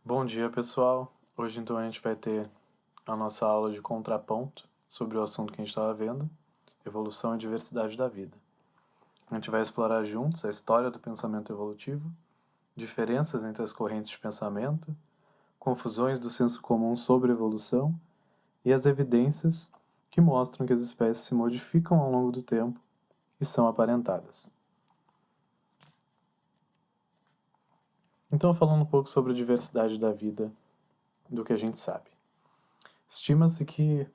Bom dia, pessoal. Hoje então a gente vai ter a nossa aula de contraponto sobre o assunto que a gente estava vendo, evolução e diversidade da vida. A gente vai explorar juntos a história do pensamento evolutivo, diferenças entre as correntes de pensamento, confusões do senso comum sobre evolução e as evidências que mostram que as espécies se modificam ao longo do tempo e são aparentadas. Então, falando um pouco sobre a diversidade da vida, do que a gente sabe. Estima-se que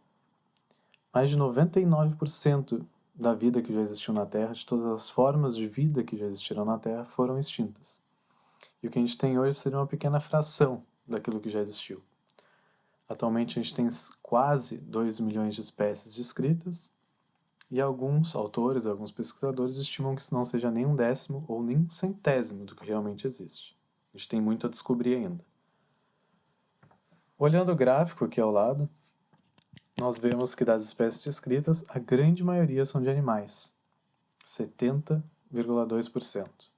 mais de 99% da vida que já existiu na Terra, de todas as formas de vida que já existiram na Terra, foram extintas. E o que a gente tem hoje seria uma pequena fração daquilo que já existiu. Atualmente a gente tem quase 2 milhões de espécies descritas, e alguns autores, alguns pesquisadores estimam que isso não seja nem 1/10 ou nem 1/100 do que realmente existe. A gente tem muito a descobrir ainda. Olhando o gráfico aqui ao lado, nós vemos que das espécies descritas, a grande maioria são de animais, 70,2%.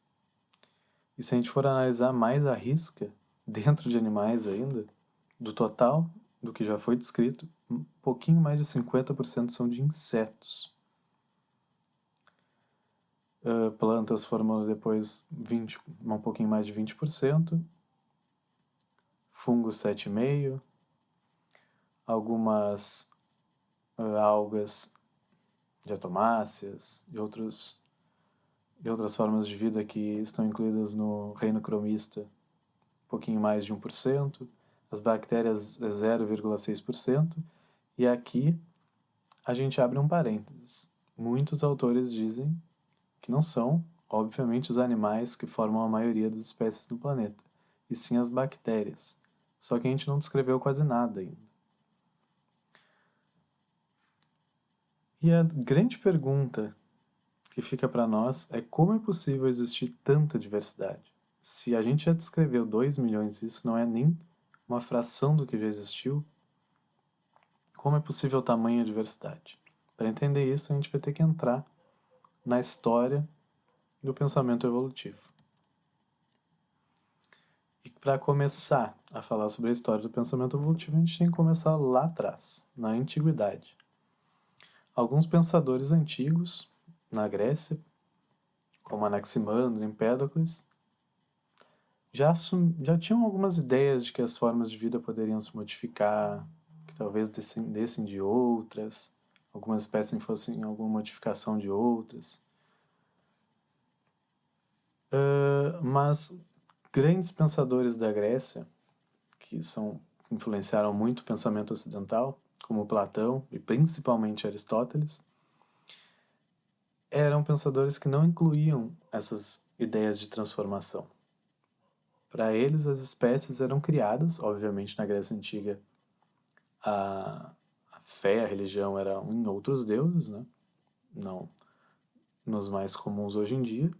E se a gente for analisar mais à risca, dentro de animais ainda, do total do que já foi descrito, um pouquinho mais de 50% são de insetos. Plantas formando depois um pouquinho mais de 20%, fungos 7,5%, algumas algas diatomáceas e outras formas de vida que estão incluídas no reino cromista, um pouquinho mais de 1%, as bactérias é 0,6%, e aqui a gente abre um parênteses. Muitos autores dizem que não são, obviamente, os animais que formam a maioria das espécies do planeta, e sim as bactérias. Só que a gente não descreveu quase nada ainda. E a grande pergunta que fica para nós é como é possível existir tanta diversidade? Se a gente já descreveu 2 milhões, isso não é nem uma fração do que já existiu, como é possível tamanha diversidade? Para entender isso, a gente vai ter que entrar na história do pensamento evolutivo. E para começar a falar sobre a história do pensamento evolutivo, a gente tem que começar lá atrás, na antiguidade. Alguns pensadores antigos, na Grécia, como Anaximandro e Empédocles, já tinham algumas ideias de que as formas de vida poderiam se modificar, que talvez descendessem de outras, algumas espécies fossem alguma modificação de outras. Mas grandes pensadores da Grécia, que influenciaram muito o pensamento ocidental, como Platão e principalmente Aristóteles, eram pensadores que não incluíam essas ideias de transformação. Para eles, as espécies eram criadas, obviamente na Grécia Antiga a fé, a religião era em outros deuses, né? Não nos mais comuns hoje em dia.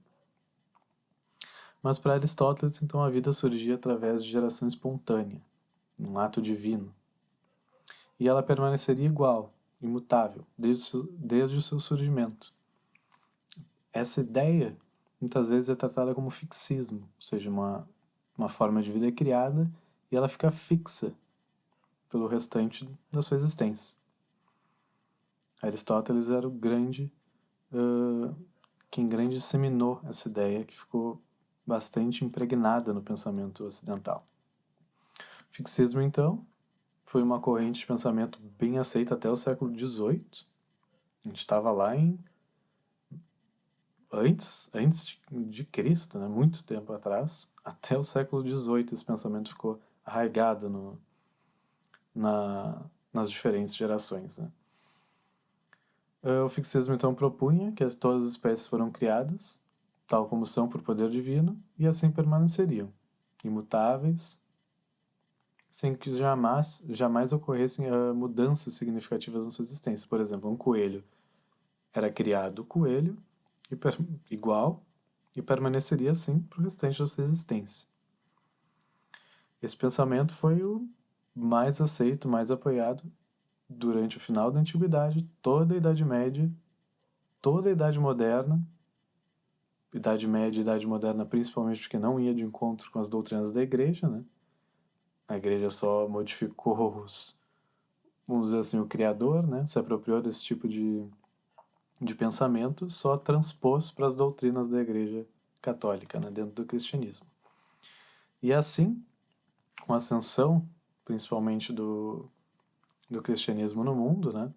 Mas para Aristóteles, então, a vida surgia através de geração espontânea, um ato divino. E ela permaneceria igual, imutável, desde o seu surgimento. Essa ideia, muitas vezes, é tratada como fixismo, ou seja, uma forma de vida é criada e ela fica fixa pelo restante da sua existência. Aristóteles era quem grande disseminou essa ideia que ficou bastante impregnada no pensamento ocidental. O fixismo, então, foi uma corrente de pensamento bem aceita até o século XVIII. A gente estava lá antes de Cristo, né? Muito tempo atrás. Até o século XVIII esse pensamento ficou arraigado nas diferentes gerações, né? O fixismo então propunha que todas as espécies foram criadas, tal como são por poder divino, e assim permaneceriam, imutáveis, sem que jamais ocorressem mudanças significativas na sua existência. Por exemplo, um coelho era criado coelho, igual, e permaneceria assim para o restante da sua existência. Esse pensamento foi o mais aceito, mais apoiado durante o final da Antiguidade, toda a Idade Média, toda a Idade Moderna, Idade Média e Idade Moderna principalmente porque não ia de encontro com as doutrinas da Igreja, né? A igreja só modificou vamos dizer assim, o criador, né? Se apropriou desse tipo de pensamento, só transpôs para as doutrinas da igreja católica, né? Dentro do cristianismo. E assim, com a ascensão, principalmente do cristianismo no mundo, né?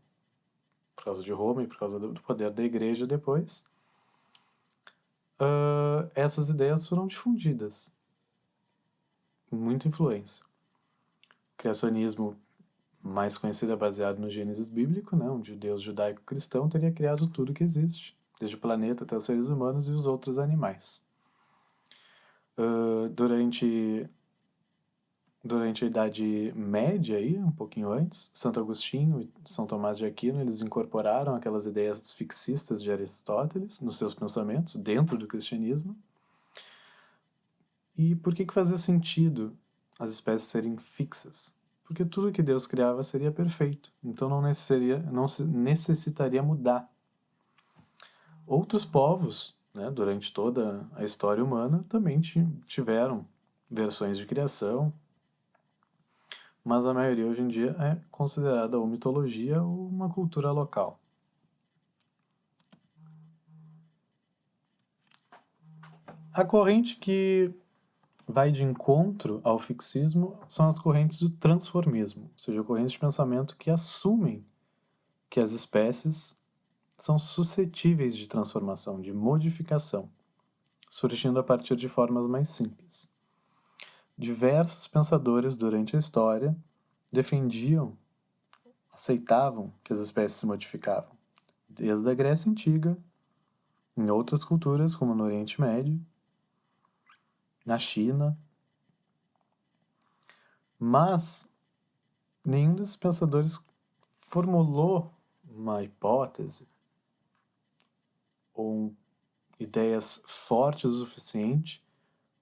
Por causa de Roma e por causa do poder da igreja depois, essas ideias foram difundidas, com muita influência. O criacionismo mais conhecido é baseado no Gênesis bíblico, né? Onde o Deus judaico-cristão teria criado tudo que existe, desde o planeta até os seres humanos e os outros animais. Durante a Idade Média, aí, um pouquinho antes, Santo Agostinho e São Tomás de Aquino, eles incorporaram aquelas ideias fixistas de Aristóteles nos seus pensamentos, dentro do cristianismo. E por que fazia sentido as espécies serem fixas? Porque tudo que Deus criava seria perfeito, então não necessitaria mudar. Outros povos, né, durante toda a história humana, também tiveram versões de criação, mas a maioria hoje em dia é considerada ou mitologia ou uma cultura local. A corrente que vai de encontro ao fixismo são as correntes do transformismo, ou seja, correntes de pensamento que assumem que as espécies são suscetíveis de transformação, de modificação, surgindo a partir de formas mais simples. Diversos pensadores durante a história defendiam, aceitavam que as espécies se modificavam, desde a Grécia Antiga, em outras culturas, como no Oriente Médio, na China. Mas nenhum desses pensadores formulou uma hipótese ou ideias fortes o suficiente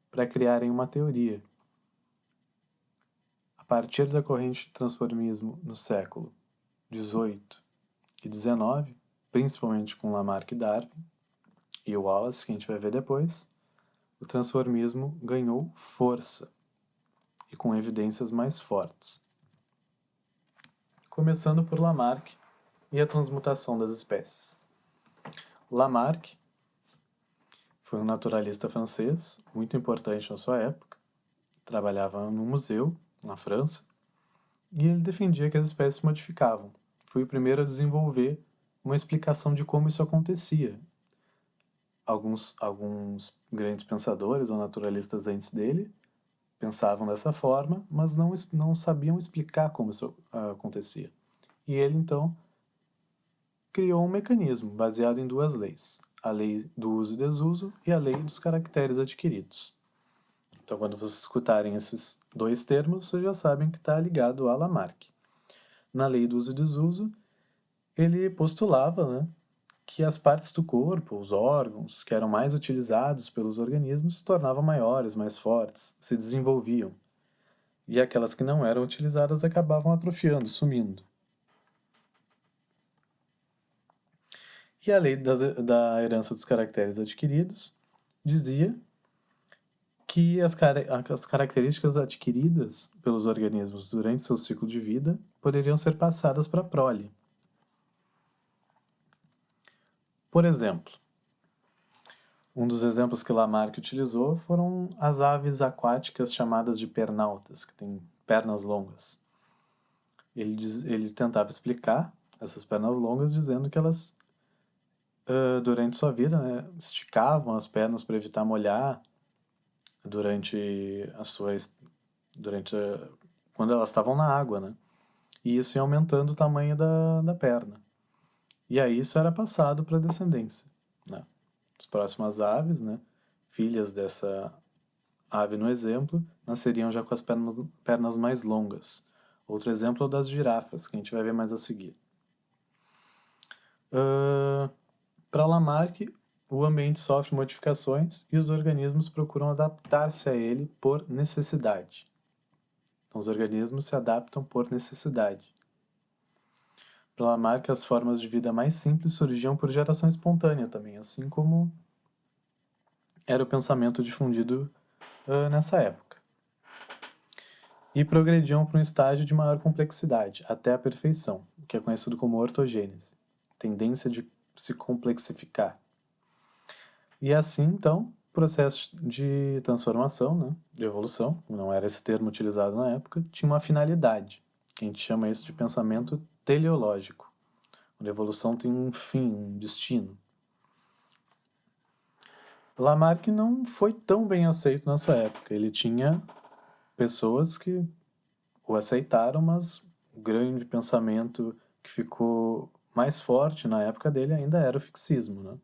para criarem uma teoria. A partir da corrente de transformismo no século XVIII e XIX, principalmente com Lamarck e Darwin, e o Wallace, que a gente vai ver depois, o transformismo ganhou força e com evidências mais fortes. Começando por Lamarck e a transmutação das espécies. Lamarck foi um naturalista francês, muito importante na sua época, trabalhava num museu, na França, e ele defendia que as espécies se modificavam. Foi o primeiro a desenvolver uma explicação de como isso acontecia. Alguns grandes pensadores ou naturalistas antes dele pensavam dessa forma, mas não sabiam explicar como isso acontecia. E ele, então, criou um mecanismo baseado em duas leis: a lei do uso e desuso e a lei dos caracteres adquiridos. Então, quando vocês escutarem esses dois termos, vocês já sabem que está ligado a Lamarck. Na lei do uso e desuso, ele postulava, né, que as partes do corpo, os órgãos, que eram mais utilizados pelos organismos, se tornavam maiores, mais fortes, se desenvolviam. E aquelas que não eram utilizadas acabavam atrofiando, sumindo. E a lei da herança dos caracteres adquiridos dizia que as características adquiridas pelos organismos durante seu ciclo de vida poderiam ser passadas para a prole. Por exemplo, um dos exemplos que Lamarck utilizou foram as aves aquáticas chamadas de pernaltas, que têm pernas longas. Ele tentava explicar essas pernas longas dizendo que elas, durante sua vida, né, esticavam as pernas para evitar molhar durante a sua durante quando elas estavam na água, né? E isso ia aumentando o tamanho da perna. E aí isso era passado para a descendência, né? As próximas aves, né, filhas dessa ave no exemplo, nasceriam já com as pernas mais longas. Outro exemplo é o das girafas, que a gente vai ver mais a seguir. Para Lamarck, o ambiente sofre modificações e os organismos procuram adaptar-se a ele por necessidade. Então, os organismos se adaptam por necessidade. Para Lamarck, as formas de vida mais simples surgiam por geração espontânea também, assim como era o pensamento difundido nessa época. e progrediam para um estágio de maior complexidade, até a perfeição, que é conhecido como ortogênese, tendência de se complexificar. E assim, então, o processo de transformação, né, de evolução, não era esse termo utilizado na época, tinha uma finalidade, que a gente chama isso de pensamento teleológico. A evolução tem um fim, um destino. Lamarck não foi tão bem aceito na sua época. Ele tinha pessoas que o aceitaram, mas o grande pensamento que ficou mais forte na época dele ainda era o fixismo, né?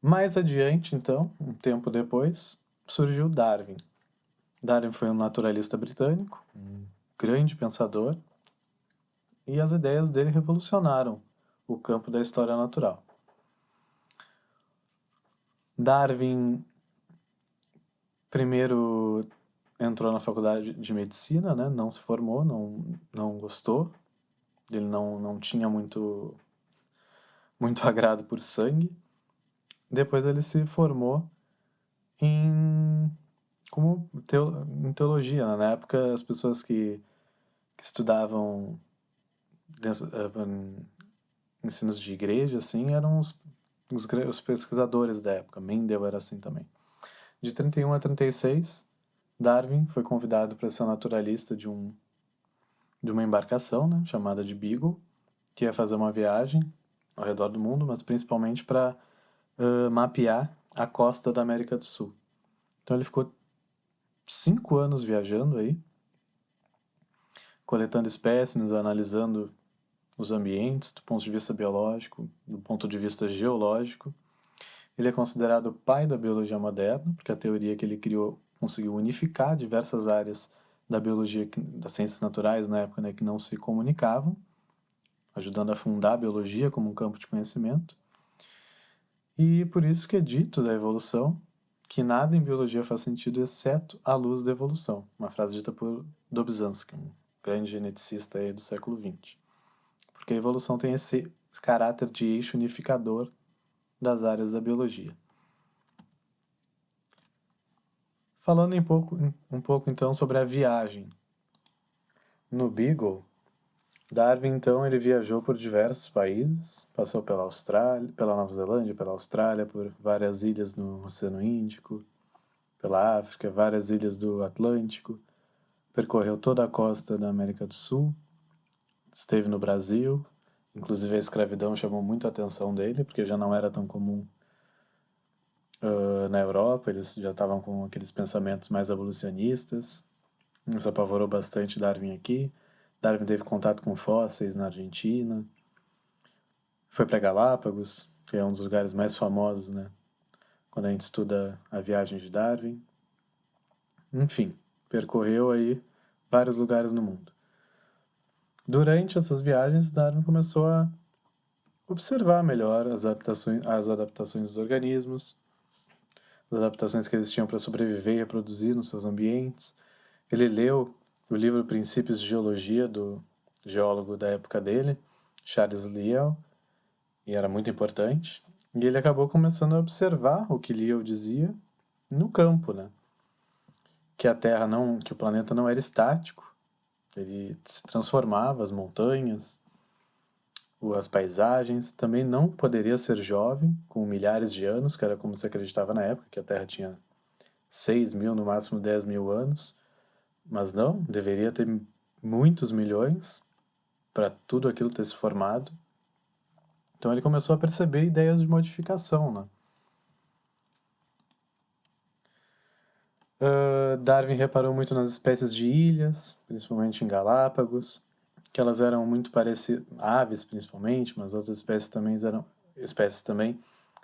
Mais adiante, então, um tempo depois, surgiu Darwin. Darwin foi um naturalista britânico, um grande pensador, e as ideias dele revolucionaram o campo da história natural. Darwin primeiro entrou na faculdade de medicina, né? Não se formou, não gostou. Ele não tinha muito agrado por sangue. Depois ele se formou em, em teologia, né? Na época, as pessoas que estudavam ensinos de igreja, assim, eram os pesquisadores da época. Mendel era assim também. De 31 a 36, Darwin foi convidado para ser naturalista de uma embarcação, né, chamada de Beagle, que ia fazer uma viagem ao redor do mundo, mas principalmente para mapear a costa da América do Sul. Então ele ficou 5 anos viajando aí, coletando espécimes, analisando os ambientes do ponto de vista biológico, do ponto de vista geológico. Ele é considerado o pai da biologia moderna, porque a teoria que ele criou conseguiu unificar diversas áreas da biologia, das ciências naturais na época, né, que não se comunicavam, ajudando a fundar a biologia como um campo de conhecimento. E por isso que é dito da evolução que nada em biologia faz sentido exceto a luz da evolução, uma frase dita por Dobzhansky, um grande geneticista aí do século XX. Porque a evolução tem esse caráter de eixo unificador das áreas da biologia. Falando um pouco então sobre a viagem. No Beagle, Darwin então ele viajou por diversos países, passou pela Austrália, pela Nova Zelândia, pela Austrália, por várias ilhas no Oceano Índico, pela África, várias ilhas do Atlântico, percorreu toda a costa da América do Sul, esteve no Brasil, inclusive a escravidão chamou muito a atenção dele, porque já não era tão comum na Europa, eles já estavam com aqueles pensamentos mais abolicionistas. Isso apavorou bastante Darwin aqui. Darwin teve contato com fósseis na Argentina. Foi para Galápagos, que é um dos lugares mais famosos, né? Quando a gente estuda a viagem de Darwin. Enfim, percorreu aí vários lugares no mundo. Durante essas viagens, Darwin começou a observar melhor as adaptações dos organismos, as adaptações que eles tinham para sobreviver e reproduzir nos seus ambientes. Ele leu o livro Princípios de Geologia do geólogo da época dele, Charles Lyell, e era muito importante. E ele acabou começando a observar o que Lyell dizia no campo, né? Que a Terra não, que o planeta não era estático, ele se transformava, as montanhas, as paisagens, também não poderia ser jovem, com milhares de anos, que era como se acreditava na época, que a Terra tinha 6.000, no máximo 10.000 anos, mas não, deveria ter muitos milhões para tudo aquilo ter se formado. Então ele começou a perceber ideias de modificação, né? Darwin reparou muito nas espécies de ilhas, principalmente em Galápagos, que elas eram muito parecidas, aves principalmente, mas outras espécies também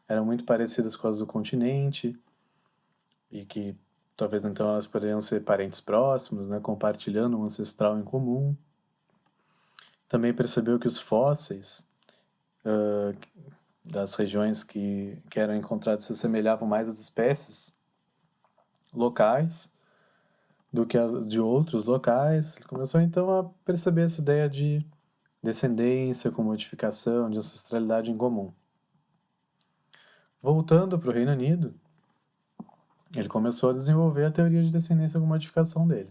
eram muito parecidas com as do continente, e que talvez então elas poderiam ser parentes próximos, né, compartilhando um ancestral em comum. Também percebeu que os fósseis das regiões que eram encontradas se assemelhavam mais às espécies locais do que as de outros locais. Ele começou então a perceber essa ideia de descendência com modificação, de ancestralidade em comum. Voltando para o Reino Unido, ele começou a desenvolver a teoria de descendência com modificação dele.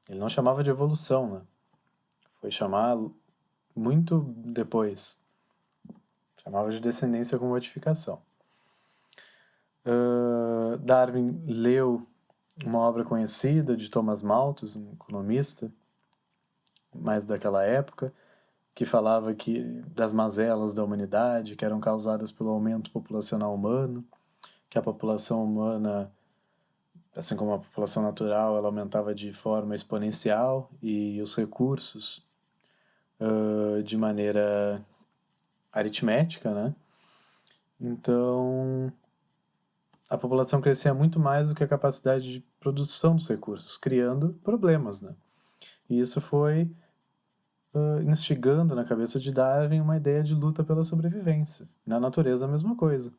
Ele não chamava de evolução, né? Foi chamar muito depois. Chamava de descendência com modificação. Darwin leu uma obra conhecida de Thomas Malthus, um economista, mais daquela época, que falava das mazelas da humanidade, que eram causadas pelo aumento populacional humano, que a população humana, assim como a população natural, ela aumentava de forma exponencial e os recursos de maneira aritmética, né? Então, a população crescia muito mais do que a capacidade de produção dos recursos, criando problemas, né? E isso foi instigando na cabeça de Darwin uma ideia de luta pela sobrevivência. Na natureza, a mesma coisa.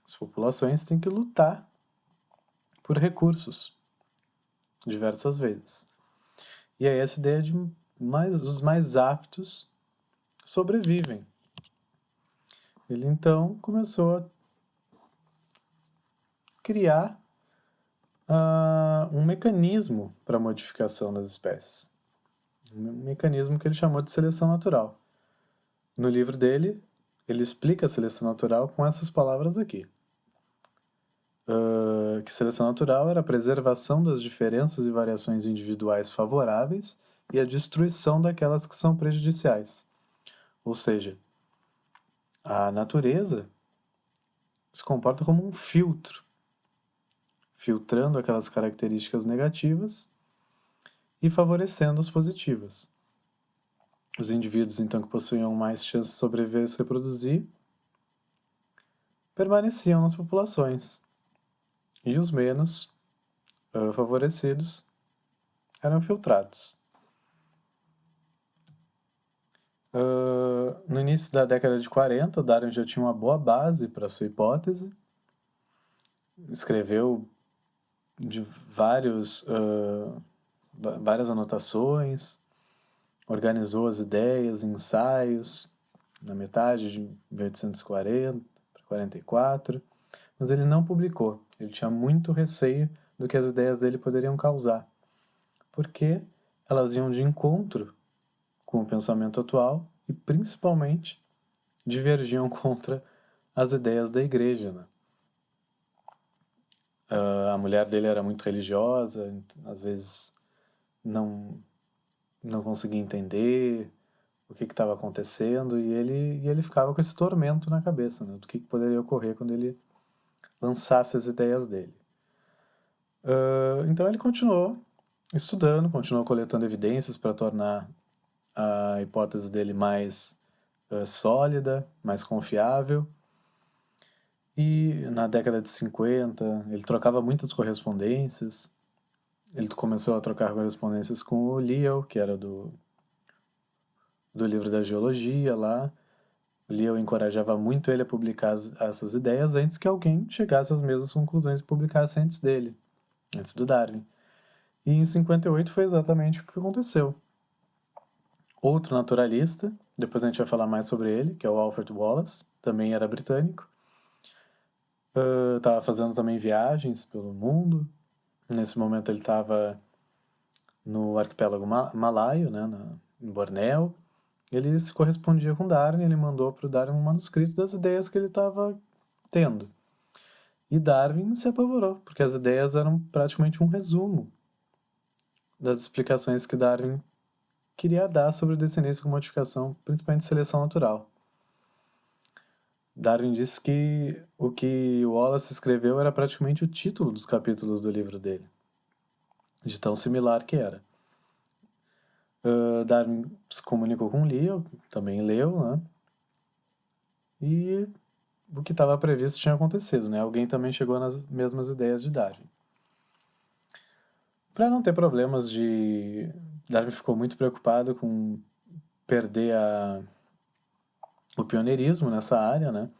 As populações têm que lutar por recursos, diversas vezes. E aí essa ideia de os mais aptos sobrevivem. Ele então começou a criar um mecanismo para a modificação das espécies. Um mecanismo que ele chamou de seleção natural. No livro dele, ele explica a seleção natural com essas palavras aqui. Que seleção natural era a preservação das diferenças e variações individuais favoráveis e a destruição daquelas que são prejudiciais. Ou seja, a natureza se comporta como um filtro, filtrando aquelas características negativas e favorecendo as positivas. Os indivíduos, então, que possuíam mais chances de sobreviver e se reproduzir, permaneciam nas populações. E os menos favorecidos eram filtrados. No início da década de 40, Darwin já tinha uma boa base para sua hipótese. Escreveu de várias anotações, organizou as ideias, ensaios, na metade de 1840 para 44, mas ele não publicou. Ele tinha muito receio do que as ideias dele poderiam causar, porque elas iam de encontro com o pensamento atual e, principalmente, divergiam contra as ideias da igreja, né? A mulher dele era muito religiosa, às vezes não conseguia entender o que estava acontecendo e ele ficava com esse tormento na cabeça, né, do que poderia ocorrer quando ele lançasse as ideias dele. Então ele continuou estudando, continuou coletando evidências para tornar a hipótese dele mais sólida, mais confiável. E na década de 50, ele trocava muitas correspondências. Ele começou a trocar correspondências com o Lyell, que era do livro da geologia lá. O Lyell encorajava muito ele a publicar essas ideias antes que alguém chegasse às mesmas conclusões e publicasse antes dele, antes do Darwin. E em 58 foi exatamente o que aconteceu. Outro naturalista, depois a gente vai falar mais sobre ele, que é o Alfred Wallace, também era britânico. Estava fazendo também viagens pelo mundo. Nesse momento ele estava no arquipélago malaio, né, em Bornéu. Ele se correspondia com Darwin, ele mandou para o Darwin um manuscrito das ideias que ele estava tendo. E Darwin se apavorou, porque as ideias eram praticamente um resumo das explicações que Darwin queria dar sobre descendência com modificação, principalmente seleção natural. Darwin disse que o que Wallace escreveu era praticamente o título dos capítulos do livro dele, de tão similar que era. Darwin se comunicou com Lyell, também leu, né? E o que estava previsto tinha acontecido, né? Alguém também chegou nas mesmas ideias de Darwin. Para não ter problemas de... Darwin ficou muito preocupado com perder o pioneirismo nessa área, né?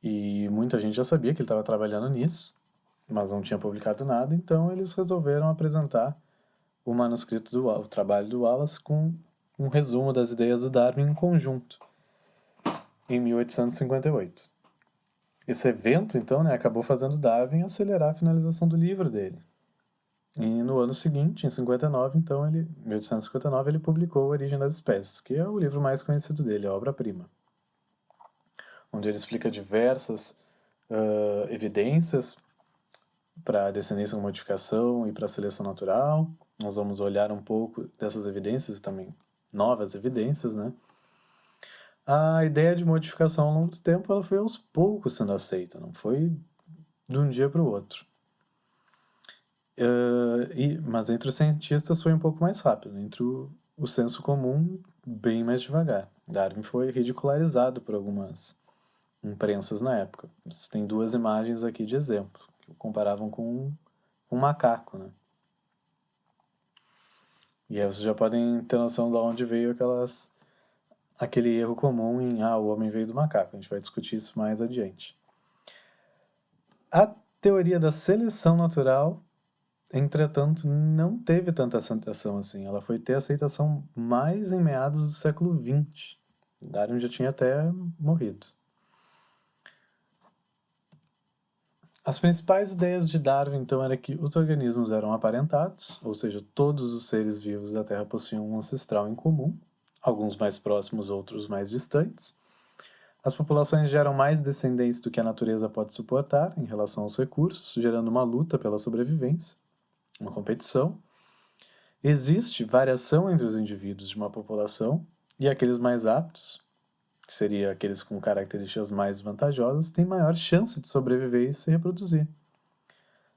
E muita gente já sabia que ele estava trabalhando nisso, mas não tinha publicado nada, então eles resolveram apresentar o manuscrito o trabalho do Wallace com um resumo das ideias do Darwin em conjunto, em 1858. Esse evento, então, né, acabou fazendo Darwin acelerar a finalização do livro dele. E no ano seguinte, em 59, então, 1859, ele publicou A Origem das Espécies, que é o livro mais conhecido dele, a obra-prima, onde ele explica diversas evidências para a descendência com modificação e para a seleção natural. Nós vamos olhar um pouco dessas evidências e também novas evidências, né? A ideia de modificação ao longo do tempo ela foi aos poucos sendo aceita, não foi de um dia para o outro. Mas entre os cientistas foi um pouco mais rápido, entre o senso comum, bem mais devagar. Darwin foi ridicularizado por algumas imprensas na época. Tem duas imagens aqui de exemplo, que comparavam com um macaco, né? E aí vocês já podem ter noção de onde veio aquele erro comum em o homem veio do macaco. A gente vai discutir isso mais adiante. A teoria da seleção natural, entretanto, não teve tanta aceitação assim. Ela foi ter aceitação mais em meados do século XX. Darwin já tinha até morrido. As principais ideias de Darwin, então, era que os organismos eram aparentados, ou seja, todos os seres vivos da Terra possuíam um ancestral em comum, alguns mais próximos, outros mais distantes. As populações geram mais descendentes do que a natureza pode suportar em relação aos recursos, gerando uma luta pela sobrevivência, uma competição. Existe variação entre os indivíduos de uma população e aqueles mais aptos, que seriam aqueles com características mais vantajosas, têm maior chance de sobreviver e se reproduzir.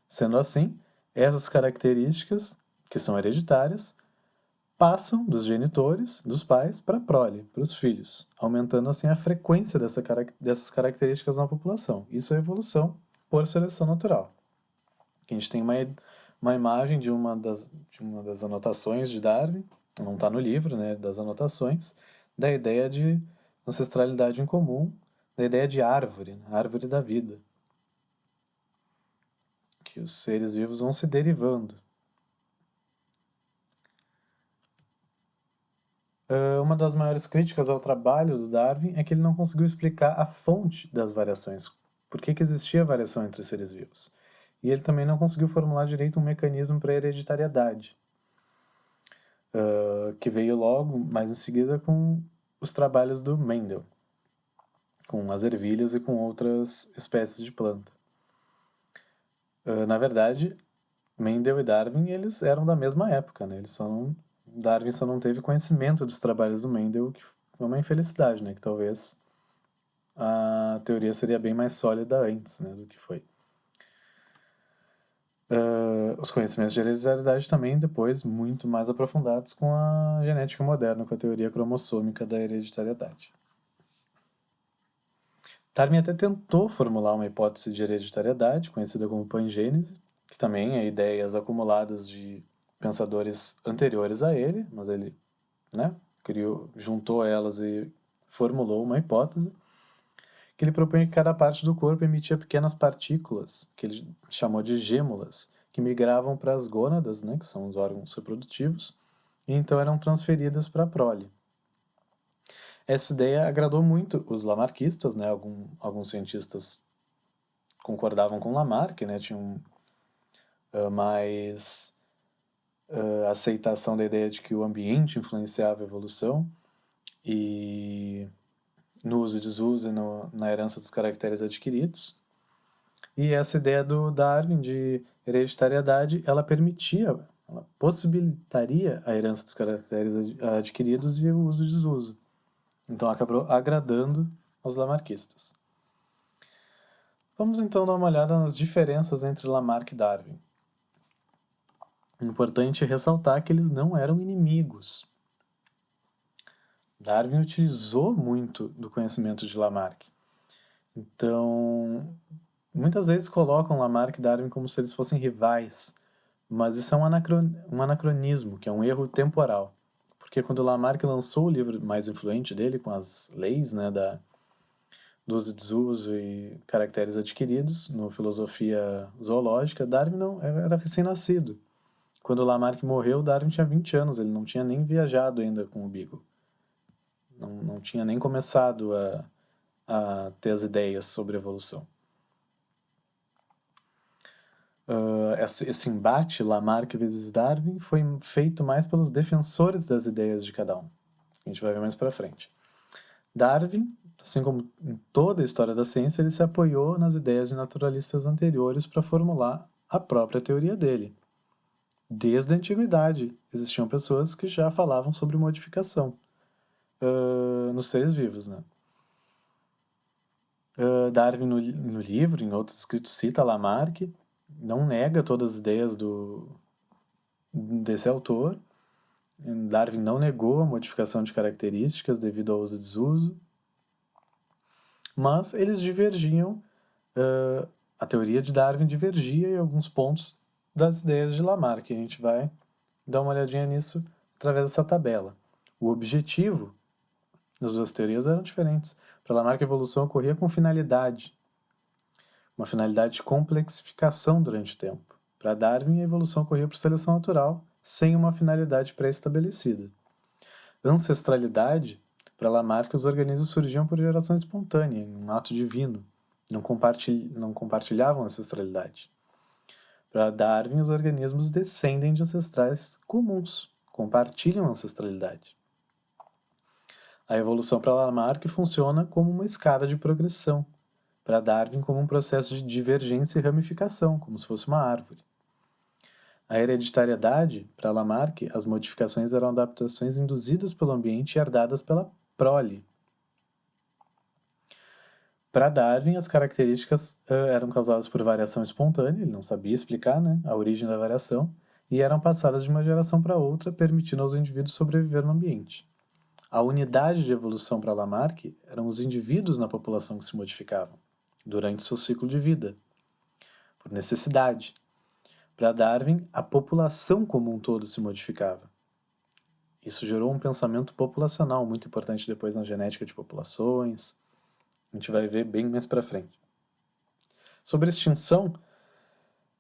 Sendo assim, essas características, que são hereditárias, passam dos genitores, dos pais, para a prole, para os filhos, aumentando assim a frequência dessas características na população. Isso é evolução por seleção natural. Aqui a gente tem uma imagem de uma das anotações de Darwin, não está no livro, né, das anotações, da ideia de ancestralidade em comum, da ideia de árvore, árvore da vida, que os seres vivos vão se derivando. Uma das maiores críticas ao trabalho do Darwin é que ele não conseguiu explicar a fonte das variações, por que existia variação entre os seres vivos. E ele também não conseguiu formular direito um mecanismo para a hereditariedade, que veio logo, mais em seguida, com os trabalhos do Mendel, com as ervilhas e com outras espécies de planta. Na verdade, Mendel e Darwin eles eram da mesma época, né? Darwin só não teve conhecimento dos trabalhos do Mendel, que foi uma infelicidade, né? Que talvez a teoria seria bem mais sólida antes, né, do que foi. Os conhecimentos de hereditariedade também depois muito mais aprofundados com a genética moderna, com a teoria cromossômica da hereditariedade. Darwin até tentou formular uma hipótese de hereditariedade, conhecida como pangênese, que também é ideias acumuladas de pensadores anteriores a ele, mas ele, né, juntou elas e formulou uma hipótese que ele propõe que cada parte do corpo emitia pequenas partículas, que ele chamou de gêmulas, que migravam para as gônadas, né, que são os órgãos reprodutivos, e então eram transferidas para a prole. Essa ideia agradou muito os lamarquistas, né, alguns cientistas concordavam com Lamarck, né, tinham mais aceitação da ideia de que o ambiente influenciava a evolução, e no uso e desuso e na herança dos caracteres adquiridos. E essa ideia do Darwin de hereditariedade, ela possibilitaria a herança dos caracteres adquiridos e o uso e desuso. Então acabou agradando aos lamarquistas. Vamos então dar uma olhada nas diferenças entre Lamarck e Darwin. É importante ressaltar que eles não eram inimigos. Darwin utilizou muito do conhecimento de Lamarck. Então, muitas vezes colocam Lamarck e Darwin como se eles fossem rivais, mas isso é um anacronismo, que é um erro temporal. Porque quando Lamarck lançou o livro mais influente dele, com as leis, né, do uso e desuso e caracteres adquiridos, no Filosofia Zoológica, Darwin não era recém-nascido. Quando Lamarck morreu, Darwin tinha 20 anos, ele não tinha nem viajado ainda com o Beagle. Não tinha nem começado a ter as ideias sobre evolução. esse embate Lamarck vezes Darwin foi feito mais pelos defensores das ideias de cada um. A gente vai ver mais para frente. Darwin, assim como em toda a história da ciência, ele se apoiou nas ideias de naturalistas anteriores para formular a própria teoria dele. Desde a antiguidade, existiam pessoas que já falavam sobre modificação nos seres vivos, né? Darwin, no livro, em outros escritos, cita Lamarck, não nega todas as ideias desse autor. Darwin não negou a modificação de características devido ao uso e desuso, mas eles divergiam, a teoria de Darwin divergia em alguns pontos das ideias de Lamarck. A gente vai dar uma olhadinha nisso através dessa tabela. O objetivo das duas teorias eram diferentes. Para Lamarck, a evolução ocorria com finalidade, uma finalidade de complexificação durante o tempo. Para Darwin, a evolução ocorria por seleção natural, sem uma finalidade pré-estabelecida. Ancestralidade, para Lamarck, os organismos surgiam por geração espontânea, em um ato divino, não compartilhavam ancestralidade. Para Darwin, os organismos descendem de ancestrais comuns, compartilham ancestralidade. A evolução para Lamarck funciona como uma escada de progressão, para Darwin como um processo de divergência e ramificação, como se fosse uma árvore. A hereditariedade, para Lamarck, as modificações eram adaptações induzidas pelo ambiente e herdadas pela prole. Para Darwin, as características eram causadas por variação espontânea, ele não sabia explicar, né, a origem da variação, e eram passadas de uma geração para outra, permitindo aos indivíduos sobreviver no ambiente. A unidade de evolução para Lamarck eram os indivíduos na população que se modificavam, durante seu ciclo de vida, por necessidade. Para Darwin, a população como um todo se modificava. Isso gerou um pensamento populacional muito importante depois na genética de populações. A gente vai ver bem mais para frente. Sobre extinção,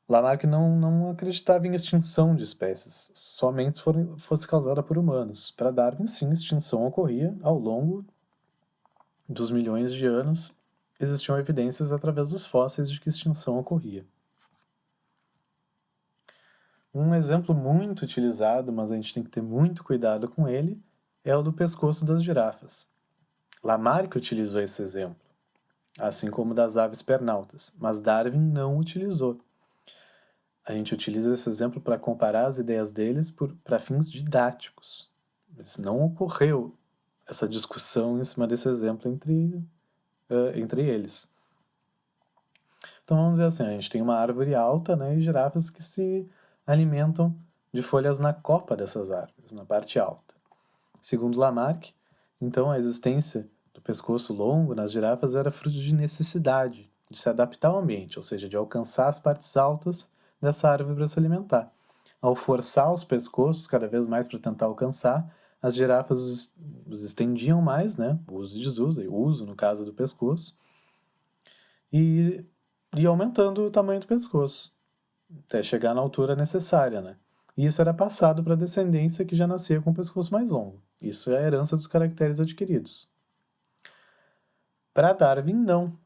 Lamarck não acreditava em extinção de espécies, somente se fosse causada por humanos. Para Darwin, sim, a extinção ocorria ao longo dos milhões de anos. Existiam evidências através dos fósseis de que extinção ocorria. Um exemplo muito utilizado, mas a gente tem que ter muito cuidado com ele, é o do pescoço das girafas. Lamarck utilizou esse exemplo, assim como das aves pernaltas, mas Darwin não utilizou. A gente utiliza esse exemplo para comparar as ideias deles para fins didáticos. Mas não ocorreu essa discussão em cima desse exemplo entre eles. Então vamos dizer assim, a gente tem uma árvore alta, né, e girafas que se alimentam de folhas na copa dessas árvores, na parte alta. Segundo Lamarck, então a existência do pescoço longo nas girafas era fruto de necessidade, de se adaptar ao ambiente, ou seja, de alcançar as partes altas dessa árvore para se alimentar. Ao forçar os pescoços cada vez mais para tentar alcançar, as girafas os estendiam mais, né, o uso e desuso, o uso no caso do pescoço, e aumentando o tamanho do pescoço, até chegar na altura necessária, né? E isso era passado para a descendência que já nascia com o pescoço mais longo. Isso é a herança dos caracteres adquiridos. Para Darwin, não.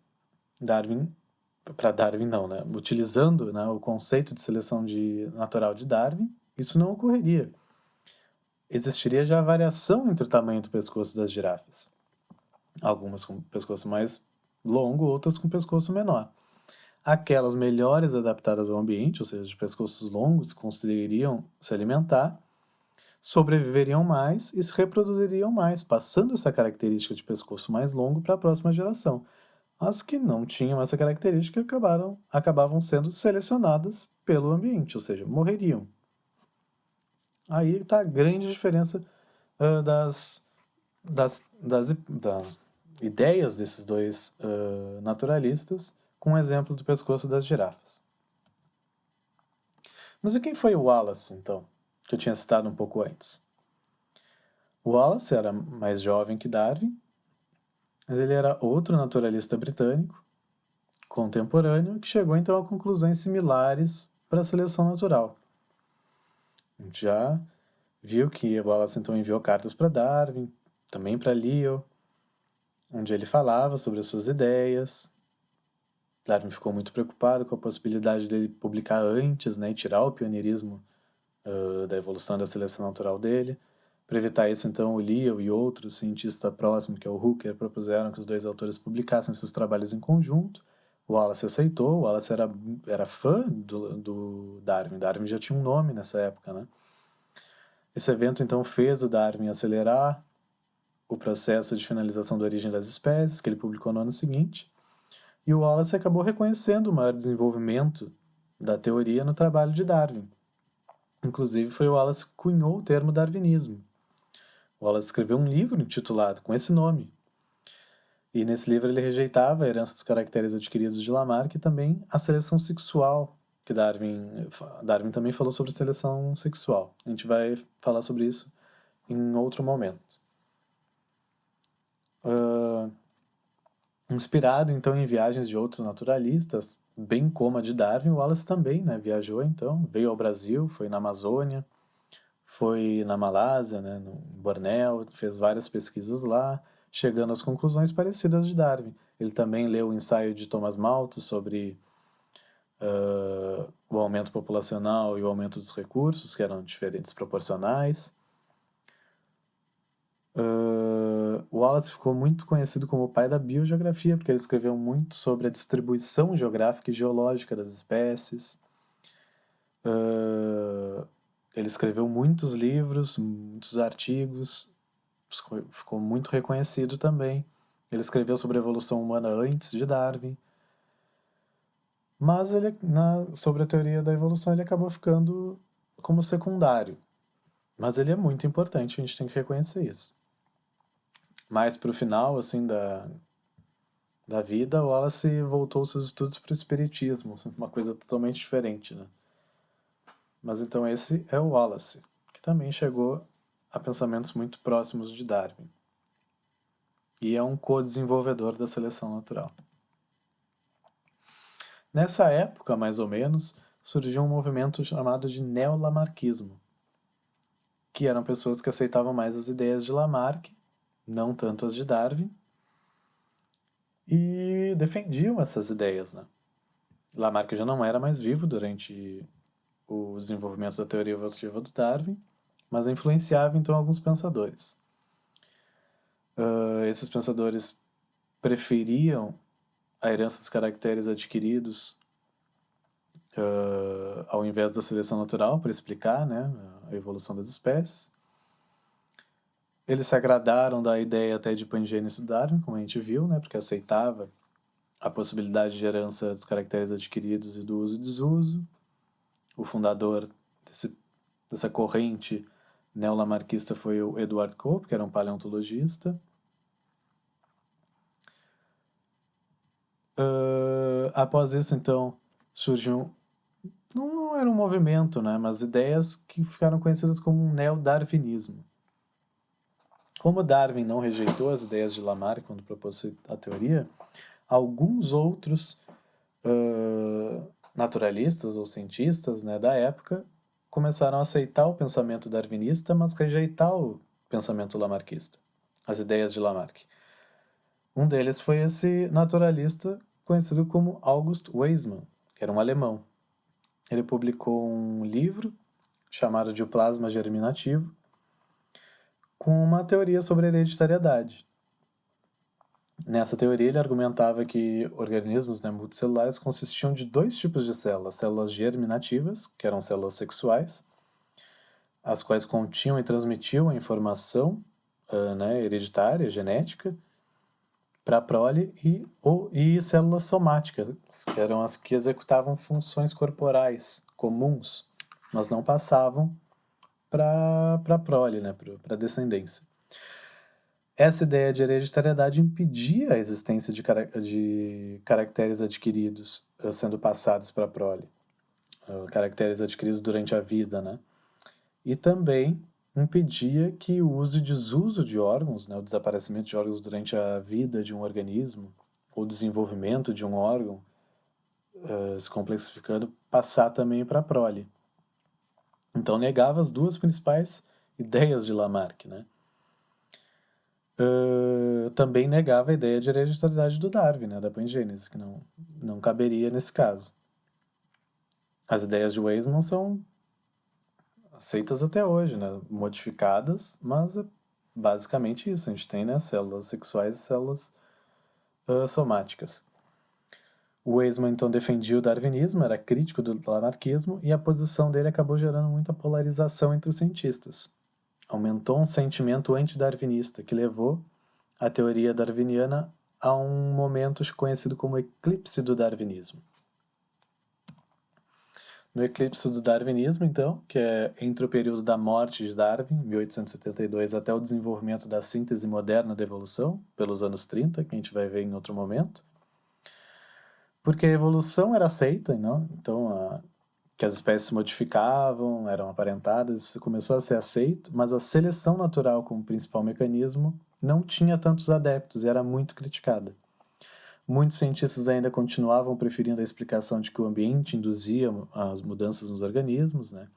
Para Darwin, não, né? Utilizando, né, o conceito de seleção natural de Darwin, isso não ocorreria. Existiria já variação entre o tamanho do pescoço das girafas. Algumas com pescoço mais longo, outras com pescoço menor. Aquelas melhores adaptadas ao ambiente, ou seja, de pescoços longos, que conseguiriam se alimentar, sobreviveriam mais e se reproduziriam mais, passando essa característica de pescoço mais longo para a próxima geração. As que não tinham essa característica acabavam sendo selecionadas pelo ambiente, ou seja, morreriam. Aí está a grande diferença das ideias desses dois naturalistas, com o exemplo do pescoço das girafas. Mas e quem foi o Wallace, então, que eu tinha citado um pouco antes? O Wallace era mais jovem que Darwin, mas ele era outro naturalista britânico, contemporâneo, que chegou então a conclusões similares para a seleção natural. A gente já viu que o Wallace então enviou cartas para Darwin, também para Lyell, onde ele falava sobre as suas ideias. Darwin ficou muito preocupado com a possibilidade dele publicar antes, né, e tirar o pioneirismo da evolução da seleção natural dele. Para evitar isso, então, o Lyell e outro cientista próximo, que é o Hooker, propuseram que os dois autores publicassem seus trabalhos em conjunto. O Wallace aceitou. O Wallace era fã do Darwin. Darwin já tinha um nome nessa época, né? Esse evento, então, fez o Darwin acelerar o processo de finalização da origem das espécies, que ele publicou no ano seguinte. E o Wallace acabou reconhecendo o maior desenvolvimento da teoria no trabalho de Darwin. Inclusive, foi o Wallace que cunhou o termo darwinismo. O Wallace escreveu um livro intitulado com esse nome. E nesse livro ele rejeitava a herança dos caracteres adquiridos de Lamarck e também a seleção sexual, que Darwin também falou sobre seleção sexual. A gente vai falar sobre isso em outro momento. Inspirado então em viagens de outros naturalistas, bem como a de Darwin, o Wallace também, né, viajou então, veio ao Brasil, foi na Amazônia, foi na Malásia, né, no Bornéu, fez várias pesquisas lá, chegando às conclusões parecidas de Darwin. Ele também leu o ensaio de Thomas Malthus sobre o aumento populacional e o aumento dos recursos, que eram diferentes proporcionais. O Wallace ficou muito conhecido como o pai da biogeografia, porque ele escreveu muito sobre a distribuição geográfica e geológica das espécies. Ele escreveu muitos livros, muitos artigos, ficou muito reconhecido também. Ele escreveu sobre a evolução humana antes de Darwin. Mas sobre a teoria da evolução ele acabou ficando como secundário. Mas ele é muito importante, a gente tem que reconhecer isso. Mais para o final, assim, da vida, o Wallace voltou seus estudos para o espiritismo, uma coisa totalmente diferente, né? Mas então esse é o Wallace, que também chegou a pensamentos muito próximos de Darwin. E é um co-desenvolvedor da seleção natural. Nessa época, mais ou menos, surgiu um movimento chamado de neolamarquismo, que eram pessoas que aceitavam mais as ideias de Lamarck, não tanto as de Darwin, e defendiam essas ideias, né? Lamarck já não era mais vivo durante o desenvolvimento da teoria evolutiva do Darwin, mas influenciava então alguns pensadores. Esses pensadores preferiam a herança dos caracteres adquiridos ao invés da seleção natural para explicar, né, a evolução das espécies. Eles se agradaram da ideia até de pangênese do Darwin, como a gente viu, né, porque aceitava a possibilidade de herança dos caracteres adquiridos e do uso e desuso. O fundador dessa corrente neolamarquista foi o Edward Cope, que era um paleontologista. Após isso, então, surgiu não era um movimento, né, mas ideias que ficaram conhecidas como um neo-darwinismo. Como Darwin não rejeitou as ideias de Lamarck quando propôs a teoria, alguns outros naturalistas ou cientistas, né, da época começaram a aceitar o pensamento darwinista, mas rejeitar o pensamento lamarquista, as ideias de Lamarck. Um deles foi esse naturalista conhecido como August Weismann, que era um alemão. Ele publicou um livro chamado de O Plasma Germinativo, com uma teoria sobre hereditariedade. Nessa teoria, ele argumentava que organismos, né, multicelulares consistiam de dois tipos de células: células germinativas, que eram células sexuais, as quais continham e transmitiam a informação né, hereditária, genética, para a prole, e células somáticas, que eram as que executavam funções corporais comuns, mas não passavam para a prole, né, para a descendência. Essa ideia de hereditariedade impedia a existência de caracteres adquiridos sendo passados para a prole, caracteres adquiridos durante a vida, né? E também impedia que o uso e desuso de órgãos, né, o desaparecimento de órgãos durante a vida de um organismo, ou o desenvolvimento de um órgão se complexificando, passar também para a prole. Então negava as duas principais ideias de Lamarck, né? também negava a ideia de hereditariedade do Darwin, né, da pangênese, que não caberia nesse caso. As ideias de Weismann são aceitas até hoje, né, modificadas, mas é basicamente isso. A gente tem, né, células sexuais e células somáticas. O Weismann então defendia o darwinismo, era crítico do lamarquismo, e a posição dele acabou gerando muita polarização entre os cientistas. Aumentou um sentimento antidarwinista que levou a teoria darwiniana a um momento conhecido como eclipse do darwinismo. No eclipse do darwinismo, então, que é entre o período da morte de Darwin, 1872, até o desenvolvimento da síntese moderna da evolução, pelos anos 30, que a gente vai ver em outro momento, porque a evolução era aceita, não? Então, que as espécies se modificavam, eram aparentadas, isso começou a ser aceito, mas a seleção natural como principal mecanismo não tinha tantos adeptos e era muito criticada. Muitos cientistas ainda continuavam preferindo a explicação de que o ambiente induzia as mudanças nos organismos, né?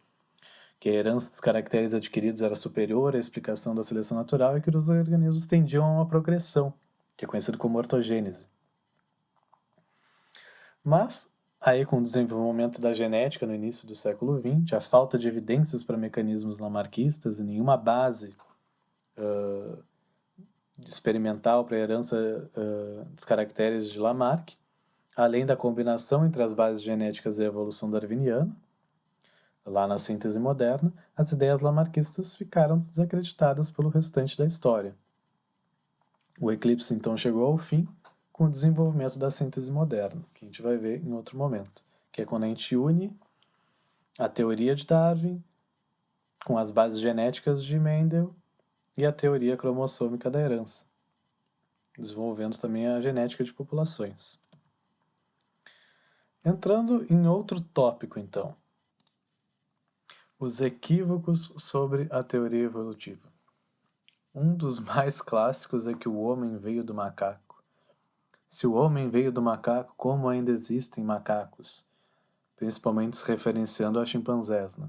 Que a herança dos caracteres adquiridos era superior à explicação da seleção natural e que os organismos tendiam a uma progressão, que é conhecido como ortogênese. Mas, aí com o desenvolvimento da genética no início do século XX, a falta de evidências para mecanismos lamarquistas e nenhuma base experimental para a herança dos caracteres de Lamarck, além da combinação entre as bases genéticas e a evolução darwiniana, lá na síntese moderna, as ideias lamarquistas ficaram desacreditadas pelo restante da história. O eclipse então chegou ao fim com o desenvolvimento da síntese moderna, que a gente vai ver em outro momento, que é quando a gente une a teoria de Darwin com as bases genéticas de Mendel e a teoria cromossômica da herança, desenvolvendo também a genética de populações. Entrando em outro tópico, então, os equívocos sobre a teoria evolutiva. Um dos mais clássicos é que o homem veio do macaco. Se o homem veio do macaco, como ainda existem macacos? Principalmente se referenciando a chimpanzés, né?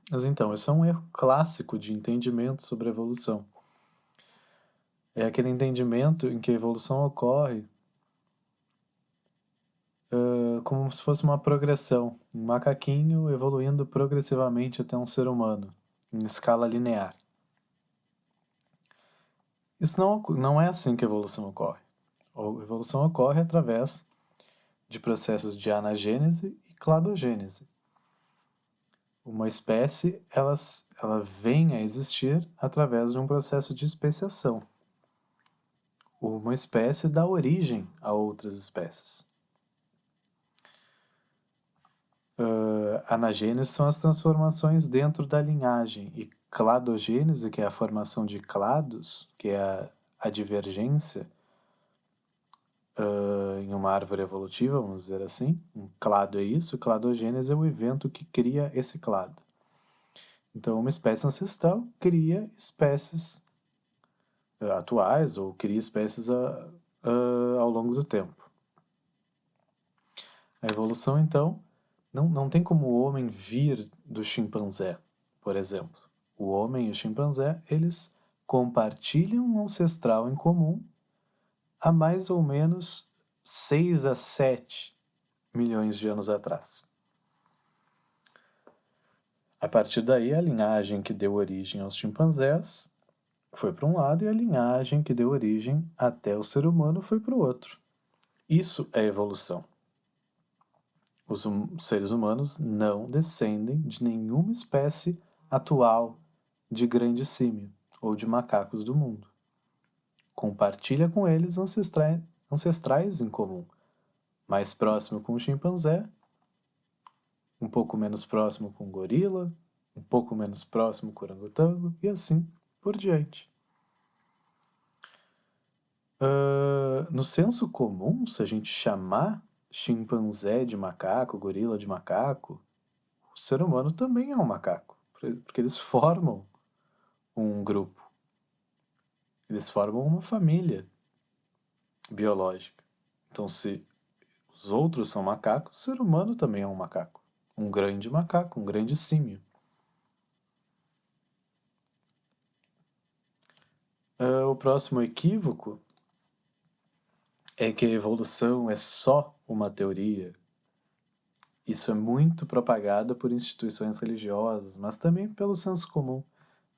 Mas então, isso é um erro clássico de entendimento sobre a evolução. É aquele entendimento em que a evolução ocorre como se fosse uma progressão, um macaquinho evoluindo progressivamente até um ser humano, em escala linear. Isso não é assim que a evolução ocorre. A evolução ocorre através de processos de anagênese e cladogênese. Uma espécie ela vem a existir através de um processo de especiação. Uma espécie dá origem a outras espécies. Anagênese são as transformações dentro da linhagem e cladogênese, que é a formação de clados, que é a divergência em uma árvore evolutiva, vamos dizer assim. Um clado é isso, cladogênese é o evento que cria esse clado. Então, uma espécie ancestral cria espécies atuais ou cria espécies ao longo do tempo. A evolução, então, não tem como o homem vir do chimpanzé, por exemplo. O homem e o chimpanzé, eles compartilham um ancestral em comum há mais ou menos 6 a 7 milhões de anos atrás. A partir daí, a linhagem que deu origem aos chimpanzés foi para um lado e a linhagem que deu origem até o ser humano foi para o outro. Isso é evolução. Os seres humanos não descendem de nenhuma espécie atual de grande símio ou de macacos do mundo. Compartilha com eles ancestrais em comum, mais próximo com o chimpanzé, um pouco menos próximo com o gorila, um pouco menos próximo com o orangotango e assim por diante. No senso comum, se a gente chamar chimpanzé de macaco, gorila de macaco, o ser humano também é um macaco, porque eles formam um grupo. Eles formam uma família biológica. Então, se os outros são macacos, o ser humano também é um macaco. Um grande macaco, um grande símio. O próximo equívoco é que a evolução é só uma teoria. Isso é muito propagado por instituições religiosas, mas também pelo senso comum.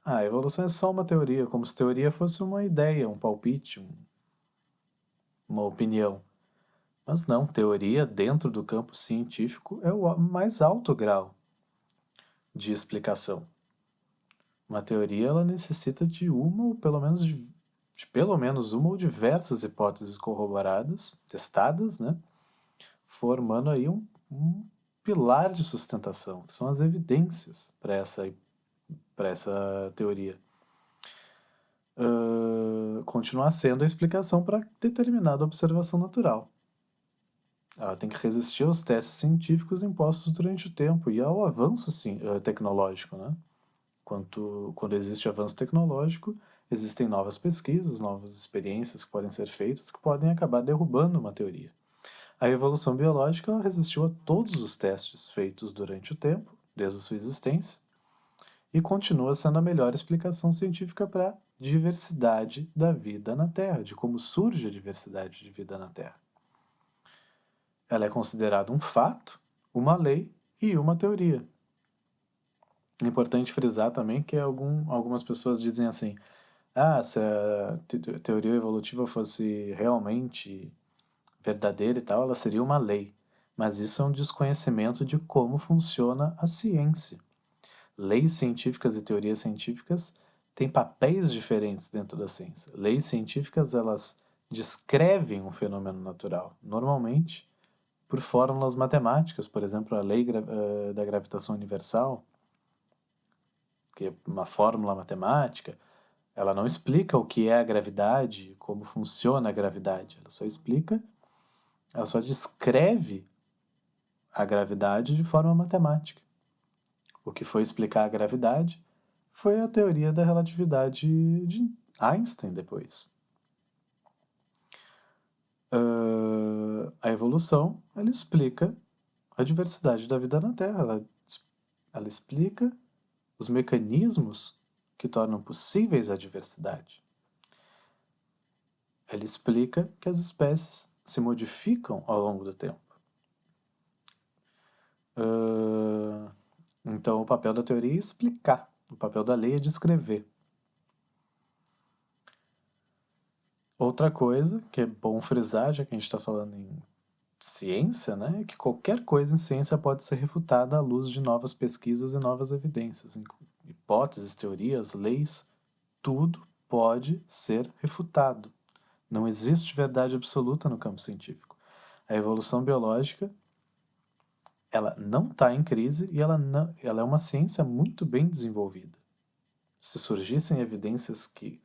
A evolução é só uma teoria, como se teoria fosse uma ideia, um palpite, uma opinião. Mas não, teoria dentro do campo científico é o mais alto grau de explicação. Uma teoria ela necessita de uma ou pelo menos de pelo menos uma ou diversas hipóteses corroboradas, testadas, né? Formando aí um pilar de sustentação, que são as evidências para essa teoria. Continuar sendo a explicação para determinada observação natural. Ela tem que resistir aos testes científicos impostos durante o tempo e ao avanço tecnológico, né? Quando existe avanço tecnológico, existem novas pesquisas, novas experiências que podem ser feitas que podem acabar derrubando uma teoria. A evolução biológica ela resistiu a todos os testes feitos durante o tempo, desde a sua existência, e continua sendo a melhor explicação científica para a diversidade da vida na Terra, de como surge a diversidade de vida na Terra. Ela é considerada um fato, uma lei e uma teoria. É importante frisar também que algumas pessoas dizem assim: se a teoria evolutiva fosse realmente verdadeira e tal, ela seria uma lei. Mas isso é um desconhecimento de como funciona a ciência. Leis científicas e teorias científicas têm papéis diferentes dentro da ciência. Leis científicas, elas descrevem um fenômeno natural, normalmente por fórmulas matemáticas, por exemplo, a lei da gravitação universal, que é uma fórmula matemática, ela não explica o que é a gravidade, como funciona a gravidade, ela só descreve a gravidade de forma matemática. O que foi explicar a gravidade foi a teoria da relatividade de Einstein depois. A evolução, ela explica a diversidade da vida na Terra. Ela explica os mecanismos que tornam possíveis a diversidade. Ela explica que as espécies se modificam ao longo do tempo. Então, o papel da teoria é explicar. O papel da lei é descrever. Outra coisa que é bom frisar, já que a gente está falando em ciência, né, é que qualquer coisa em ciência pode ser refutada à luz de novas pesquisas e novas evidências. Hipóteses, teorias, leis, tudo pode ser refutado. Não existe verdade absoluta no campo científico. A evolução biológica, ela não está em crise e ela é uma ciência muito bem desenvolvida. Se surgissem evidências que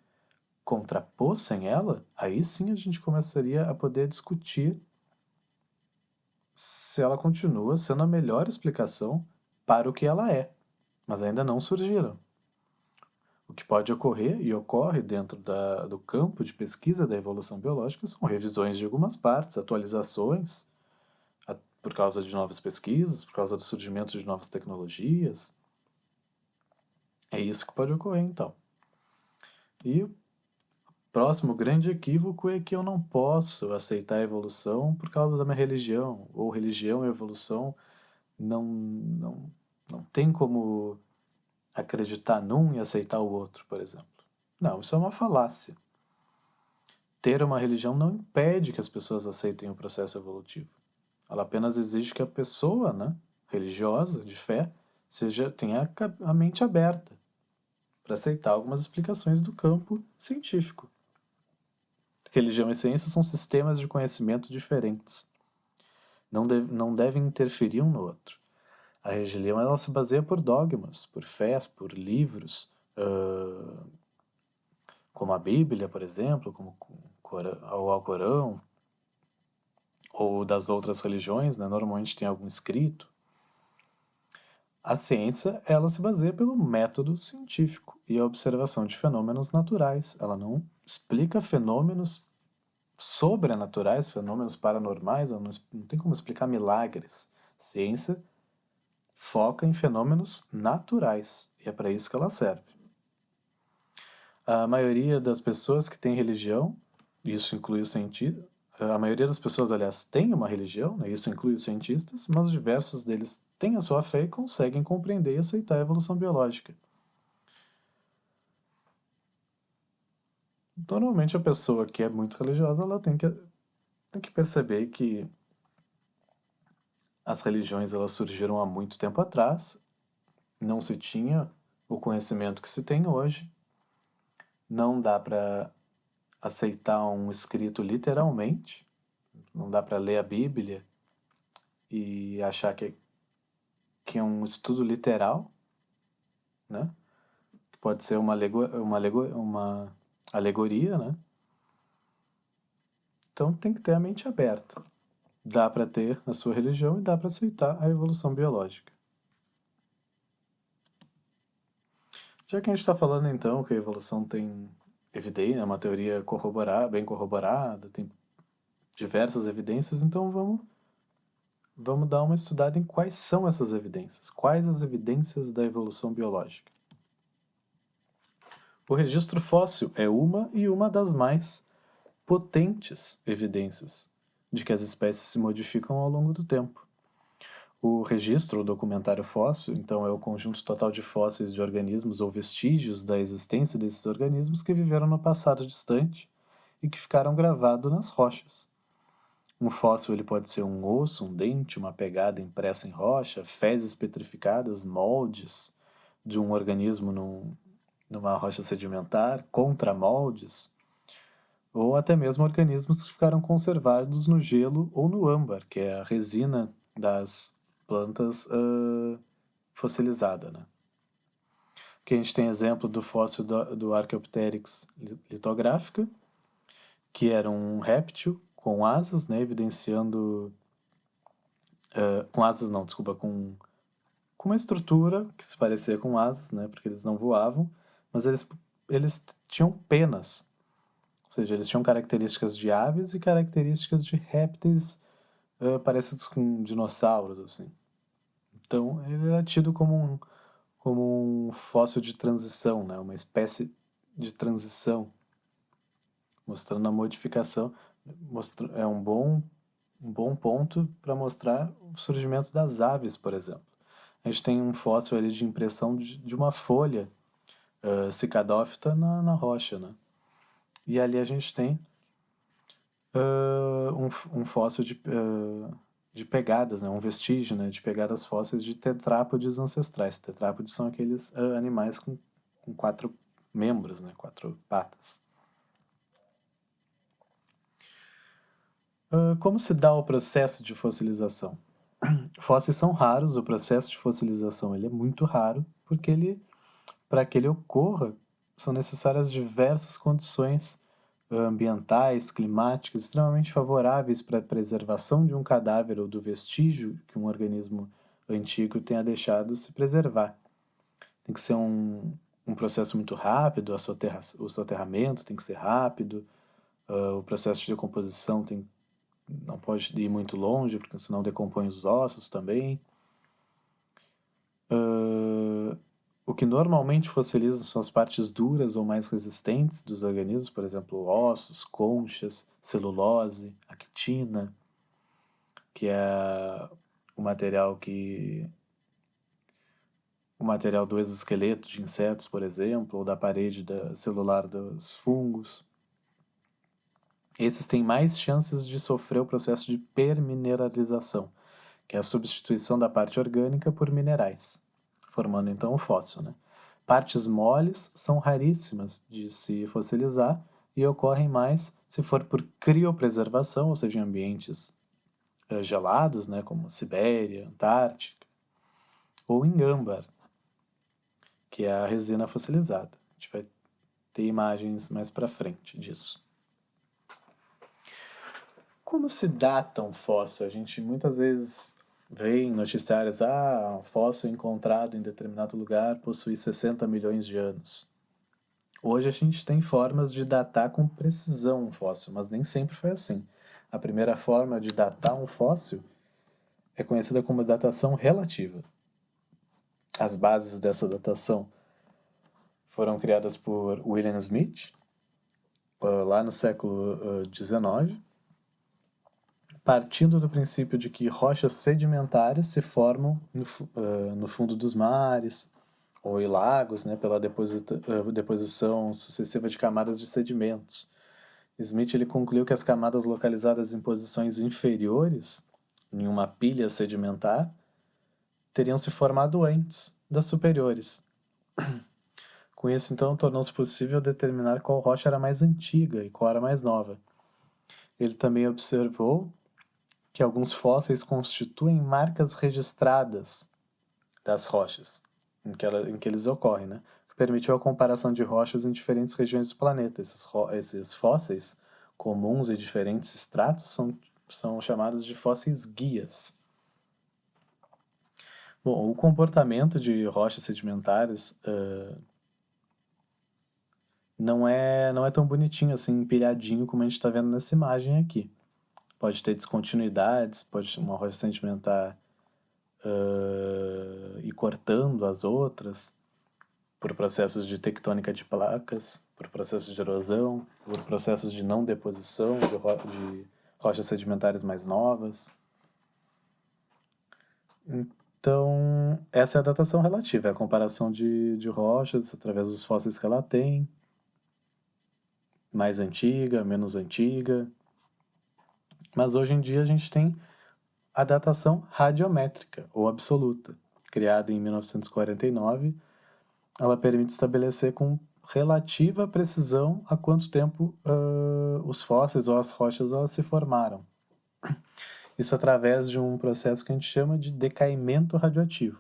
contrapossem ela, aí sim a gente começaria a poder discutir se ela continua sendo a melhor explicação para o que ela é. Mas ainda não surgiram. O que pode ocorrer e ocorre dentro do campo de pesquisa da evolução biológica são revisões de algumas partes, atualizações, por causa de novas pesquisas, por causa do surgimento de novas tecnologias. É isso que pode ocorrer, então. E o próximo grande equívoco é que eu não posso aceitar a evolução por causa da minha religião, ou religião e evolução não tem como acreditar num e aceitar o outro, por exemplo. Não, isso é uma falácia. Ter uma religião não impede que as pessoas aceitem o processo evolutivo. Ela apenas exige que a pessoa, né, religiosa, de fé, tenha a mente aberta para aceitar algumas explicações do campo científico. Religião e ciência são sistemas de conhecimento diferentes. Não devem interferir um no outro. A religião ela se baseia por dogmas, por fés, por livros, como a Bíblia, por exemplo, como o Alcorão, ou das outras religiões, né? Normalmente tem algum escrito. A ciência ela se baseia pelo método científico e a observação de fenômenos naturais. Ela não explica fenômenos sobrenaturais, fenômenos paranormais, ela não tem como explicar milagres. Ciência foca em fenômenos naturais e é para isso que ela serve. A maioria das pessoas que tem religião, isso inclui os cientistas, a maioria das pessoas, aliás, tem uma religião, né? Isso inclui os cientistas, mas diversos deles têm a sua fé e conseguem compreender e aceitar a evolução biológica. Normalmente a pessoa que é muito religiosa, ela tem que perceber que as religiões elas surgiram há muito tempo atrás, não se tinha o conhecimento que se tem hoje, não dá para aceitar um escrito literalmente, não dá para ler a Bíblia e achar que é um estudo literal, né? Que pode ser uma alegoria, né? Então tem que ter a mente aberta. Dá para ter a sua religião e dá para aceitar a evolução biológica. Já que a gente está falando então que a evolução tem evidência, é uma teoria bem corroborada, tem diversas evidências, então vamos dar uma estudada em quais são essas evidências. Quais as evidências da evolução biológica? O registro fóssil é uma das mais potentes evidências de que as espécies se modificam ao longo do tempo. O registro, o documentário fóssil, então, é o conjunto total de fósseis de organismos ou vestígios da existência desses organismos que viveram no passado distante e que ficaram gravados nas rochas. Um fóssil ele pode ser um osso, um dente, uma pegada impressa em rocha, fezes petrificadas, moldes de um organismo numa rocha sedimentar, contramoldes, ou até mesmo organismos que ficaram conservados no gelo ou no âmbar, que é a resina das plantas fossilizada, né? Aqui a gente tem exemplo do fóssil do Archaeopteryx litográfica, que era um réptil com asas, né, evidenciando... com asas não, desculpa, com uma estrutura que se parecia com asas, né, porque eles não voavam, mas eles tinham penas, ou seja, eles tinham características de aves e características de répteis parecidos com dinossauros, assim. Então, ele era tido como um fóssil de transição, né? Uma espécie de transição, mostrando a modificação. É um bom ponto para mostrar o surgimento das aves, por exemplo. A gente tem um fóssil ali de impressão de uma folha cicadófita na rocha, né? E ali a gente tem um fóssil de pegadas, né? Um vestígio, né? De pegadas fósseis de tetrápodes ancestrais. Tetrápodes são aqueles animais com quatro membros, né? Quatro patas. Como se dá o processo de fossilização? Fósseis são raros, o processo de fossilização ele é muito raro, porque para que ele ocorra, são necessárias diversas condições ambientais, climáticas, extremamente favoráveis para a preservação de um cadáver ou do vestígio que um organismo antigo tenha deixado se preservar. Tem que ser um processo muito rápido, o soterramento tem que ser rápido, o processo de decomposição não pode ir muito longe, porque senão decompõe os ossos também. O que normalmente fossiliza são as partes duras ou mais resistentes dos organismos, por exemplo, ossos, conchas, celulose, actina, que é o material o material do exoesqueleto de insetos, por exemplo, ou da parede celular dos fungos. Esses têm mais chances de sofrer o processo de permineralização, que é a substituição da parte orgânica por minerais, formando então o fóssil, né? Partes moles são raríssimas de se fossilizar e ocorrem mais se for por criopreservação, ou seja, em ambientes gelados, né, como Sibéria, Antártica, ou em âmbar, que é a resina fossilizada. A gente vai ter imagens mais para frente disso. Como se data um fóssil? A gente muitas vezes vê em noticiários, um fóssil encontrado em determinado lugar possui 60 milhões de anos. Hoje a gente tem formas de datar com precisão um fóssil, mas nem sempre foi assim. A primeira forma de datar um fóssil é conhecida como datação relativa. As bases dessa datação foram criadas por William Smith, lá no século XIX, partindo do princípio de que rochas sedimentares se formam no fundo dos mares ou em lagos, né, pela deposição sucessiva de camadas de sedimentos. Smith ele concluiu que as camadas localizadas em posições inferiores, em uma pilha sedimentar, teriam se formado antes das superiores. Com isso, então, tornou-se possível determinar qual rocha era mais antiga e qual era mais nova. Ele também observou que alguns fósseis constituem marcas registradas das rochas em que eles ocorrem, né? Que permitiu a comparação de rochas em diferentes regiões do planeta. Esses fósseis comuns e diferentes estratos são chamados de fósseis guias. Bom, o comportamento de rochas sedimentares não é tão bonitinho assim, empilhadinho como a gente está vendo nessa imagem aqui. Pode ter descontinuidades, pode uma rocha sedimentar ir cortando as outras por processos de tectônica de placas, por processos de erosão, por processos de não deposição de rochas sedimentares mais novas. Então, essa é a datação relativa, é a comparação de rochas através dos fósseis que ela tem, mais antiga, menos antiga. Mas hoje em dia a gente tem a datação radiométrica, ou absoluta, criada em 1949. Ela permite estabelecer com relativa precisão há quanto tempo os fósseis ou as rochas elas se formaram. Isso através de um processo que a gente chama de decaimento radioativo,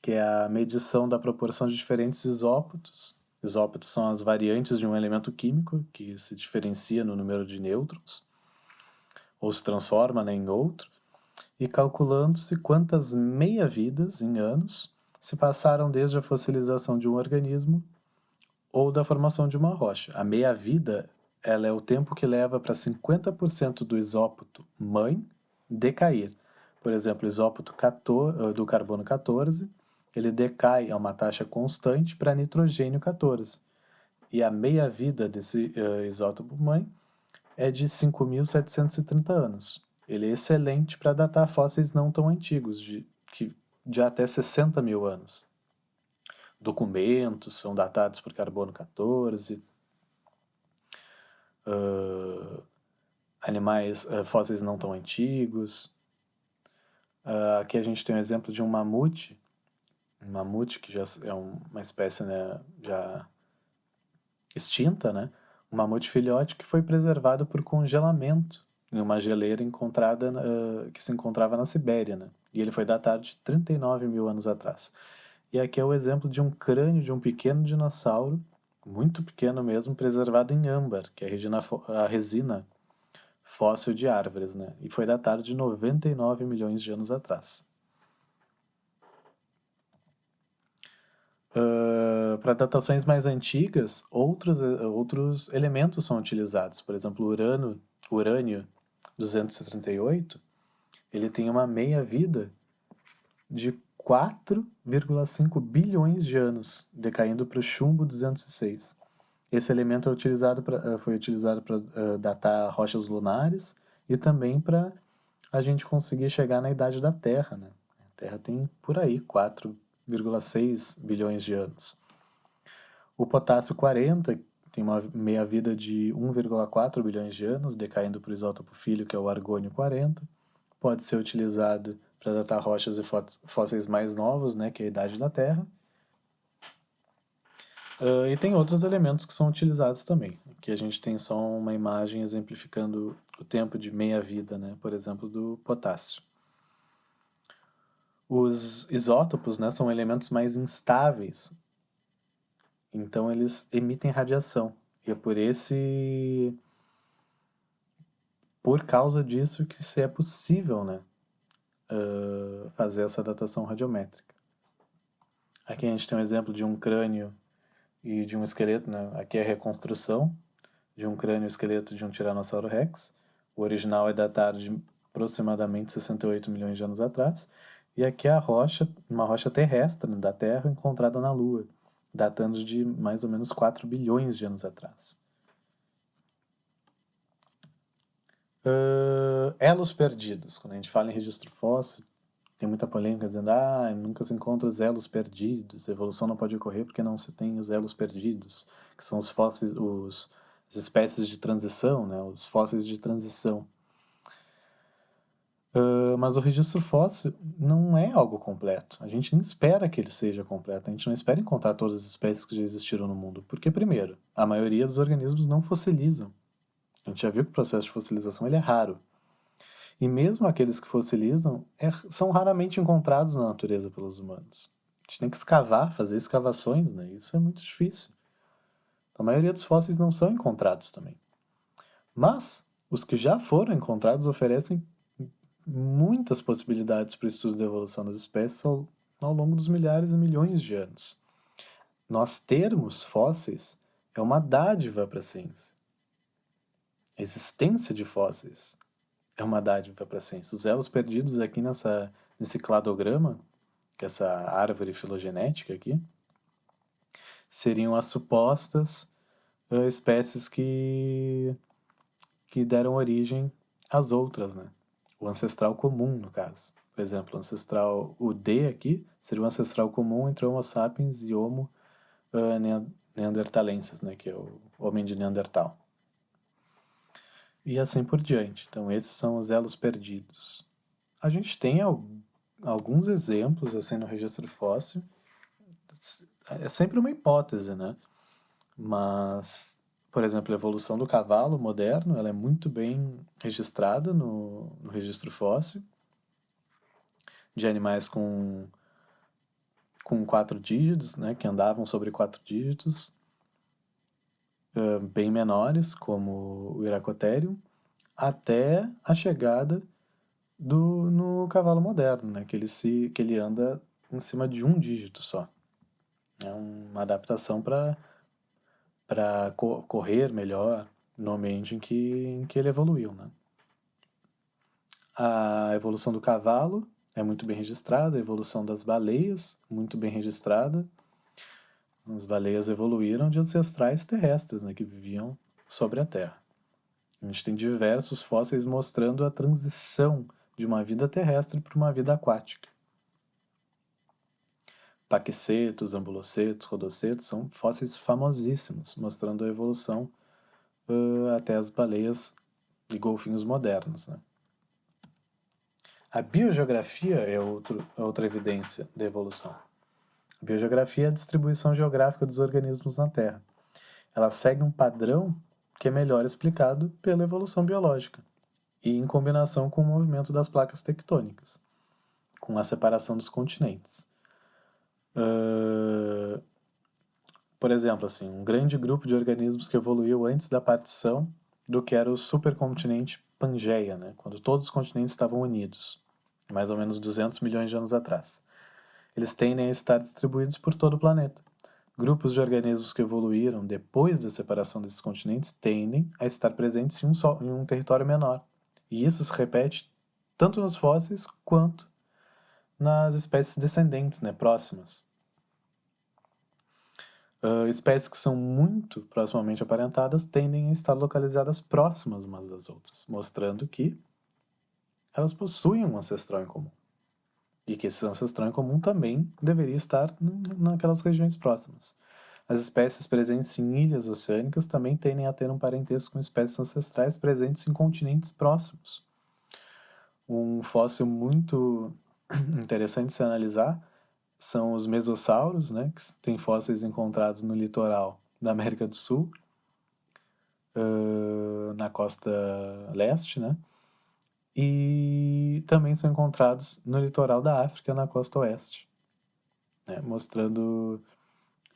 que é a medição da proporção de diferentes isópodos. Isópodos são as variantes de um elemento químico que se diferencia no número de nêutrons, ou se transforma, né, em outro, e calculando-se quantas meia-vidas em anos se passaram desde a fossilização de um organismo ou da formação de uma rocha. A meia-vida ela é o tempo que leva para 50% do isópoto mãe decair. Por exemplo, o isópoto do carbono 14, ele decai a uma taxa constante para nitrogênio 14. E a meia-vida desse isótopo mãe é de 5.730 anos. Ele é excelente para datar fósseis não tão antigos, de até 60 mil anos. Documentos são datados por carbono 14, animais, fósseis não tão antigos. Aqui a gente tem um exemplo de um mamute que já é uma espécie, né, já extinta, né? Um mamute filhote que foi preservado por congelamento em uma geleira que se encontrava na Sibéria, né? E ele foi datado de 39 mil anos atrás. E aqui é o exemplo de um crânio de um pequeno dinossauro, muito pequeno mesmo, preservado em âmbar, que é a resina fóssil de árvores, né? E foi datado de 99 milhões de anos atrás. Para datações mais antigas, outros elementos são utilizados. Por exemplo, o urânio 238, ele tem uma meia-vida de 4,5 bilhões de anos, decaindo para o chumbo 206. Esse elemento foi utilizado para datar rochas lunares e também para a gente conseguir chegar na idade da Terra, né? A Terra tem por aí 4,6 bilhões de anos. O potássio 40 tem uma meia-vida de 1,4 bilhões de anos, decaindo para o isótopo filho, que é o argônio 40. Pode ser utilizado para datar rochas e fósseis mais novos, né, que é a idade da Terra. E tem outros elementos que são utilizados também. Aqui a gente tem só uma imagem exemplificando o tempo de meia-vida, né, por exemplo, do potássio. Os isótopos, né, são elementos mais instáveis, então eles emitem radiação. E é por causa disso que se é possível, né, fazer essa datação radiométrica. Aqui a gente tem um exemplo de um crânio e de um esqueleto, né? Aqui é a reconstrução de um crânio e esqueleto de um Tiranossauro Rex. O original é datado de aproximadamente 68 milhões de anos atrás. E aqui é uma rocha terrestre, né, da Terra encontrada na Lua, datando de mais ou menos 4 bilhões de anos atrás. Elos perdidos. Quando a gente fala em registro fóssil, tem muita polêmica dizendo nunca se encontra os elos perdidos, a evolução não pode ocorrer porque não se tem os elos perdidos, que são os fósseis, as espécies de transição, né, os fósseis de transição. Mas o registro fóssil não é algo completo. A gente nem espera que ele seja completo. A gente não espera encontrar todas as espécies que já existiram no mundo. Porque, primeiro, a maioria dos organismos não fossilizam. A gente já viu que o processo de fossilização ele é raro. E mesmo aqueles que fossilizam são raramente encontrados na natureza pelos humanos. A gente tem que escavar, fazer escavações, né? Isso é muito difícil. A maioria dos fósseis não são encontrados também. Mas os que já foram encontrados oferecem muitas possibilidades para o estudo da evolução das espécies ao longo dos milhares e milhões de anos. Nós termos fósseis é uma dádiva para a ciência. A existência de fósseis é uma dádiva para a ciência. Os elos perdidos aqui nesse cladograma, que é essa árvore filogenética aqui, seriam as supostas espécies que deram origem às outras, né? O ancestral comum, no caso. Por exemplo, o D aqui seria o ancestral comum entre Homo sapiens e Homo neanderthalensis, né? Que é o homem de Neandertal. E assim por diante. Então, esses são os elos perdidos. A gente tem alguns exemplos assim no registro fóssil. É sempre uma hipótese, né? Mas, por exemplo, a evolução do cavalo moderno, ela é muito bem registrada no registro fóssil, de animais com 4 dígitos, né, que andavam sobre 4 dígitos, bem menores, como o Iracotherium, até a chegada no cavalo moderno, né, que ele anda em cima de um dígito só. É uma adaptação para correr melhor no ambiente em que ele evoluiu, né? A evolução do cavalo é muito bem registrada, a evolução das baleias, muito bem registrada. As baleias evoluíram de ancestrais terrestres, né, que viviam sobre a Terra. A gente tem diversos fósseis mostrando a transição de uma vida terrestre para uma vida aquática. Paquicetos, ambulocetos, rodocetos são fósseis famosíssimos, mostrando a evolução até as baleias e golfinhos modernos, né? A biogeografia é outra evidência da evolução. A biogeografia é a distribuição geográfica dos organismos na Terra. Ela segue um padrão que é melhor explicado pela evolução biológica e em combinação com o movimento das placas tectônicas, com a separação dos continentes. Por exemplo, assim, um grande grupo de organismos que evoluiu antes da partição do que era o supercontinente Pangeia, né, quando todos os continentes estavam unidos, mais ou menos 200 milhões de anos atrás. Eles tendem a estar distribuídos por todo o planeta. Grupos de organismos que evoluíram depois da separação desses continentes tendem a estar presentes em um território menor. E isso se repete tanto nos fósseis quanto nas espécies descendentes, né, próximas. Espécies que são muito proximamente aparentadas tendem a estar localizadas próximas umas das outras, mostrando que elas possuem um ancestral em comum. E que esse ancestral em comum também deveria estar naquelas regiões próximas. As espécies presentes em ilhas oceânicas também tendem a ter um parentesco com espécies ancestrais presentes em continentes próximos. Um fóssil muito interessante de se analisar são os mesossauros, né, que tem fósseis encontrados no litoral da América do Sul, na costa leste, né, e também são encontrados no litoral da África, na costa oeste, né, mostrando,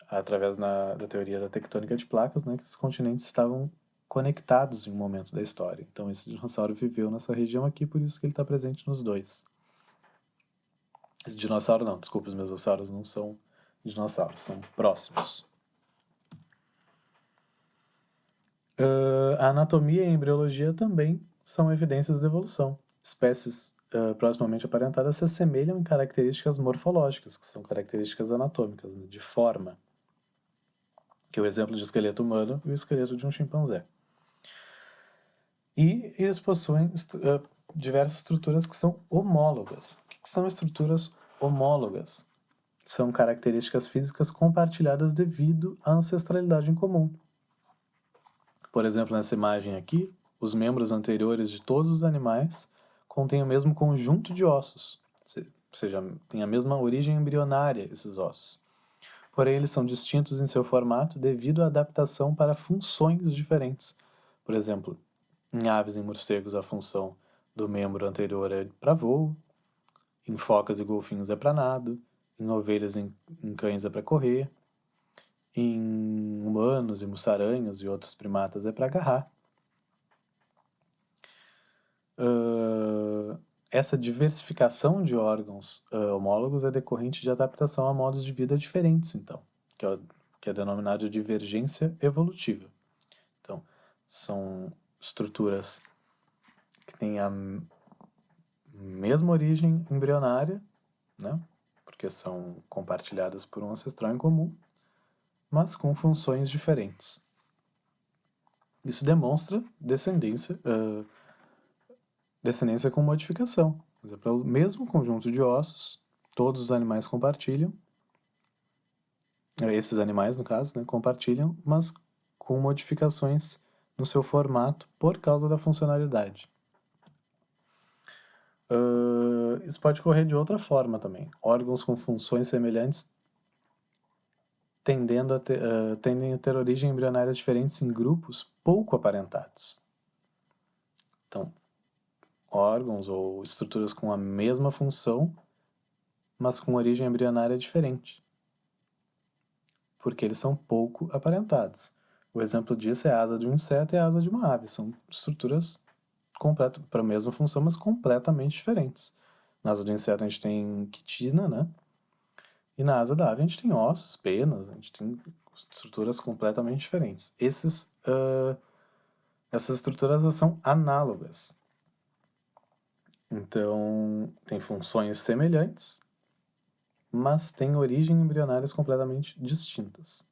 através da teoria da tectônica de placas, né, que esses continentes estavam conectados em um momento da história. Então esse dinossauro viveu nessa região aqui, por isso que ele está presente nos dois. Esse dinossauro não, desculpa, os mesossauros não são dinossauros, são próximos. A anatomia e a embriologia também são evidências da evolução. Espécies proximamente aparentadas se assemelham em características morfológicas, que são características anatômicas, né, de forma. que é o exemplo de esqueleto humano e o esqueleto de um chimpanzé. E eles possuem diversas estruturas que são homólogas. O que são estruturas homólogas? São características físicas compartilhadas devido à ancestralidade em comum. Por exemplo, nessa imagem aqui, os membros anteriores de todos os animais contêm o mesmo conjunto de ossos, ou seja, têm a mesma origem embrionária esses ossos. Porém, eles são distintos em seu formato devido à adaptação para funções diferentes. Por exemplo, em aves e morcegos, a função do membro anterior é para voo, em focas e golfinhos é para nado, em ovelhas e em cães é para correr, em humanos e mussaranhos e outros primatas é para agarrar. Essa diversificação de órgãos homólogos é decorrente de adaptação a modos de vida diferentes, então, que é denominado de divergência evolutiva. Então, são estruturas que têm a mesma origem embrionária, né? Porque são compartilhadas por um ancestral em comum, mas com funções diferentes. Isso demonstra descendência com modificação. Por exemplo, o mesmo conjunto de ossos, todos os animais compartilham, esses animais, no caso, né, compartilham, mas com modificações no seu formato por causa da funcionalidade. Isso pode ocorrer de outra forma também. Órgãos com funções semelhantes tendem a ter origem embrionária diferentes em grupos pouco aparentados. Então, órgãos ou estruturas com a mesma função, mas com origem embrionária diferente, porque eles são pouco aparentados. O exemplo disso é a asa de um inseto e a asa de uma ave. São estruturas para a mesma função, mas completamente diferentes. Na asa do inseto a gente tem quitina, né? E na asa da ave a gente tem ossos, penas, a gente tem estruturas completamente diferentes. Essas estruturas são análogas. Então, tem funções semelhantes, mas têm origem embrionárias completamente distintas.